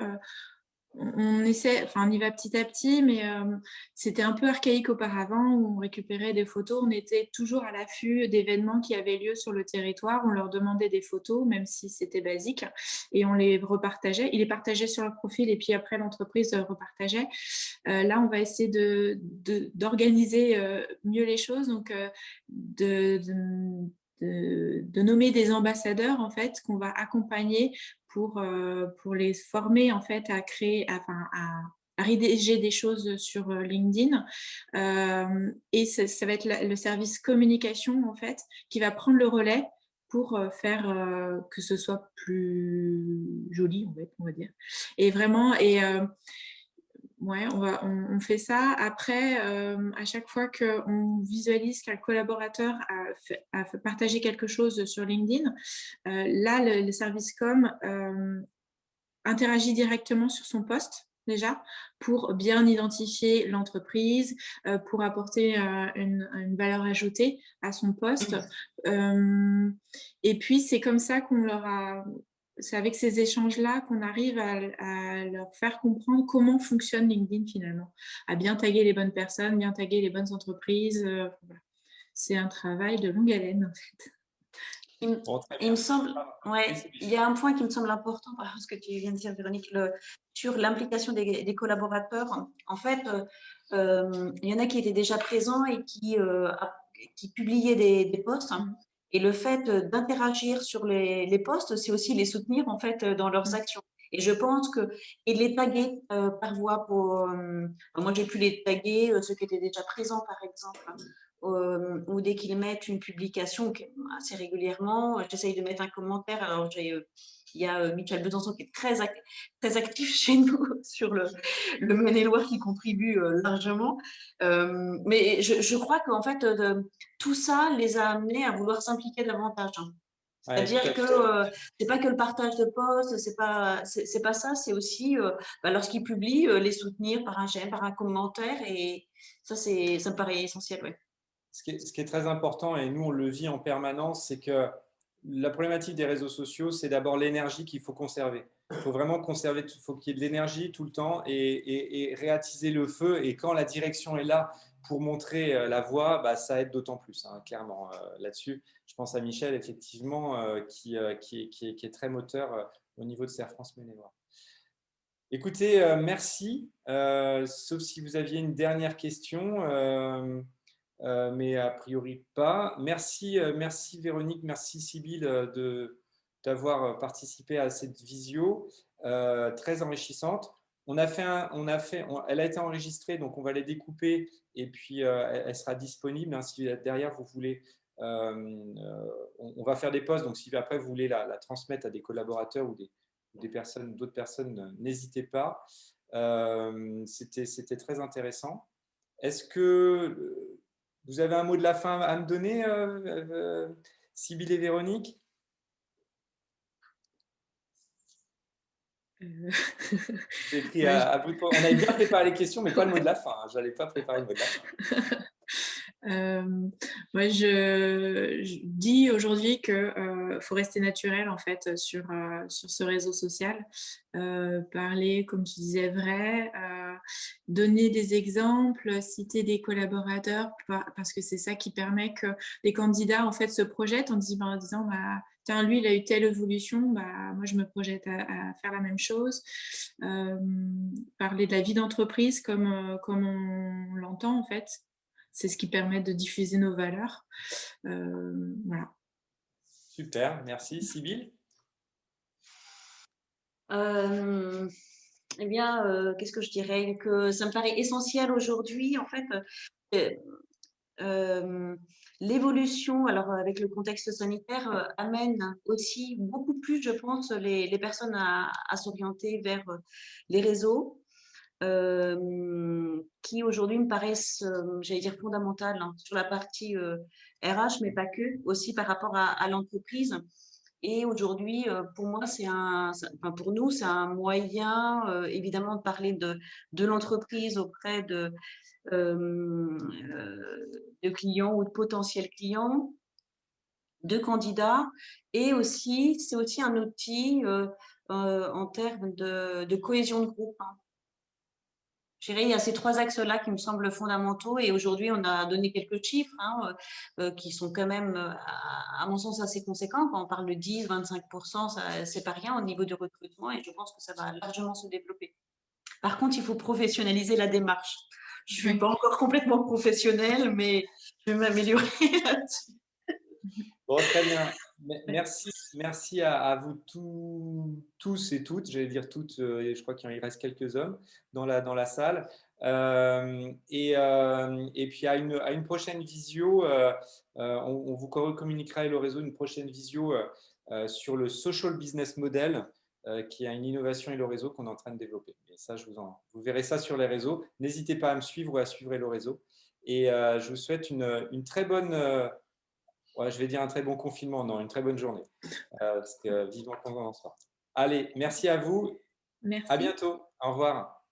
on essaie, enfin, on y va petit à petit, mais c'était un peu archaïque auparavant où on récupérait des photos. On était toujours à l'affût d'événements qui avaient lieu sur le territoire. On leur demandait des photos, même si c'était basique, et on les repartageait. Ils les partageaient sur leur profil et puis après, l'entreprise repartageait. Là, on va essayer d'organiser mieux les choses, donc de nommer des ambassadeurs en fait qu'on va accompagner pour les former en fait à créer, à rédiger des choses sur LinkedIn. Et ça va être le service communication en fait qui va prendre le relais pour faire que ce soit plus joli, on va dire. Et vraiment, ouais, on fait ça. Après, à chaque fois qu'on visualise qu'un collaborateur a fait partager quelque chose sur LinkedIn, là, le service com interagit directement sur son post déjà pour bien identifier l'entreprise, pour apporter une valeur ajoutée à son post. Et puis, c'est comme ça c'est avec ces échanges-là qu'on arrive à leur faire comprendre comment fonctionne LinkedIn finalement, à bien taguer les bonnes personnes, bien taguer les bonnes entreprises. Voilà. C'est un travail de longue haleine en fait. Il me semble, ouais, il y a un point qui me semble important par ce que tu viens de dire, Véronique, sur l'implication des collaborateurs. En fait, il y en a qui étaient déjà présents et qui publiaient des posts. Et le fait d'interagir sur les posts, c'est aussi les soutenir en fait dans leurs actions. Et je pense que et les taguer par voie moi j'ai pu les taguer ceux qui étaient déjà présents par exemple. Ou dès qu'ils mettent une publication assez régulièrement, j'essaye de mettre un commentaire. Alors, il y a Michel Besançon qui est très actif chez nous sur le Maine-et-Loire qui contribue largement. Mais je crois qu'en fait, tout ça les a amenés à vouloir s'impliquer davantage, hein. Ouais, tout C'est-à-dire à que fait. c'est pas que le partage de posts, c'est pas ça, c'est aussi lorsqu'ils publient, les soutenir par un j'aime, par un commentaire, et ça me paraît essentiel, ouais. Ce qui est très important, et nous on le vit en permanence, c'est que la problématique des réseaux sociaux, c'est d'abord l'énergie qu'il faut conserver. Il faut vraiment conserver, il faut qu'il y ait de l'énergie tout le temps et réattiser le feu. Et quand la direction est là pour montrer la voie, bah, ça aide d'autant plus, hein, clairement, là-dessus. Je pense à Michel, effectivement, qui est très moteur au niveau de Serre France Maine-et-Loire. Écoutez, merci. Sauf si vous aviez une dernière question. Mais a priori pas. Merci, merci Véronique, merci Sybille d'avoir participé à cette visio très enrichissante. Elle a été enregistrée, donc on va les découper et puis elle sera disponible. Hein, si derrière vous voulez, on va faire des posts. Donc si après vous voulez la transmettre à des collaborateurs ou d'autres personnes, n'hésitez pas. C'était très intéressant. Est-ce que vous avez un mot de la fin à me donner, Sybille et Véronique? J'ai pris Ouais, à bout de... On avait bien préparé les questions, mais pas le mot de la fin. Hein. Je n'allais pas préparer le mot de la fin. moi, je dis aujourd'hui que faut rester naturel en fait sur ce réseau social, parler comme tu disais vrai, donner des exemples, citer des collaborateurs parce que c'est ça qui permet que les candidats en fait se projettent en disant bah, tiens, lui il a eu telle évolution, bah moi je me projette à faire la même chose. Parler de la vie d'entreprise comme on l'entend en fait. C'est ce qui permet de diffuser nos valeurs. Voilà. Super, merci. Sybille? Eh bien, qu'est-ce que je dirais? Que ça me paraît essentiel aujourd'hui, en fait, euh, l'évolution, alors avec le contexte sanitaire, amène aussi beaucoup plus, je pense, les personnes à s'orienter vers les réseaux, qui aujourd'hui me paraissent, j'allais dire, fondamentales, hein, sur la partie RH, mais pas que, aussi par rapport à l'entreprise. Et aujourd'hui, pour moi, enfin, pour nous, c'est un moyen, évidemment, de parler de l'entreprise auprès de clients ou de potentiels clients, de candidats. Et aussi, c'est aussi un outil en termes de cohésion de groupe, hein. Je dirais, il y a ces trois axes-là qui me semblent fondamentaux. Et aujourd'hui, on a donné quelques chiffres, hein, qui sont quand même, à mon sens, assez conséquents. Quand on parle de 10, 25%, c'est pas rien au niveau du recrutement, et je pense que ça va largement se développer. Par contre, il faut professionnaliser la démarche. Je suis pas encore complètement professionnelle, mais je vais m'améliorer là-dessus. Bon, très bien. Merci, merci à vous tous et toutes, j'allais dire toutes, et je crois qu'il reste quelques hommes dans la salle. Et puis à une prochaine visio, on vous communiquera et le réseau une prochaine visio sur le social business model, qui est une innovation et le réseau qu'on est en train de développer. Et ça, vous verrez ça sur les réseaux. N'hésitez pas à me suivre ou à suivre le réseau. Et je vous souhaite une très bonne... ouais, je vais dire un très bon confinement, non, une très bonne journée. Parce que vivement qu'on en sorte. Allez, merci à vous. Merci. À bientôt. Au revoir.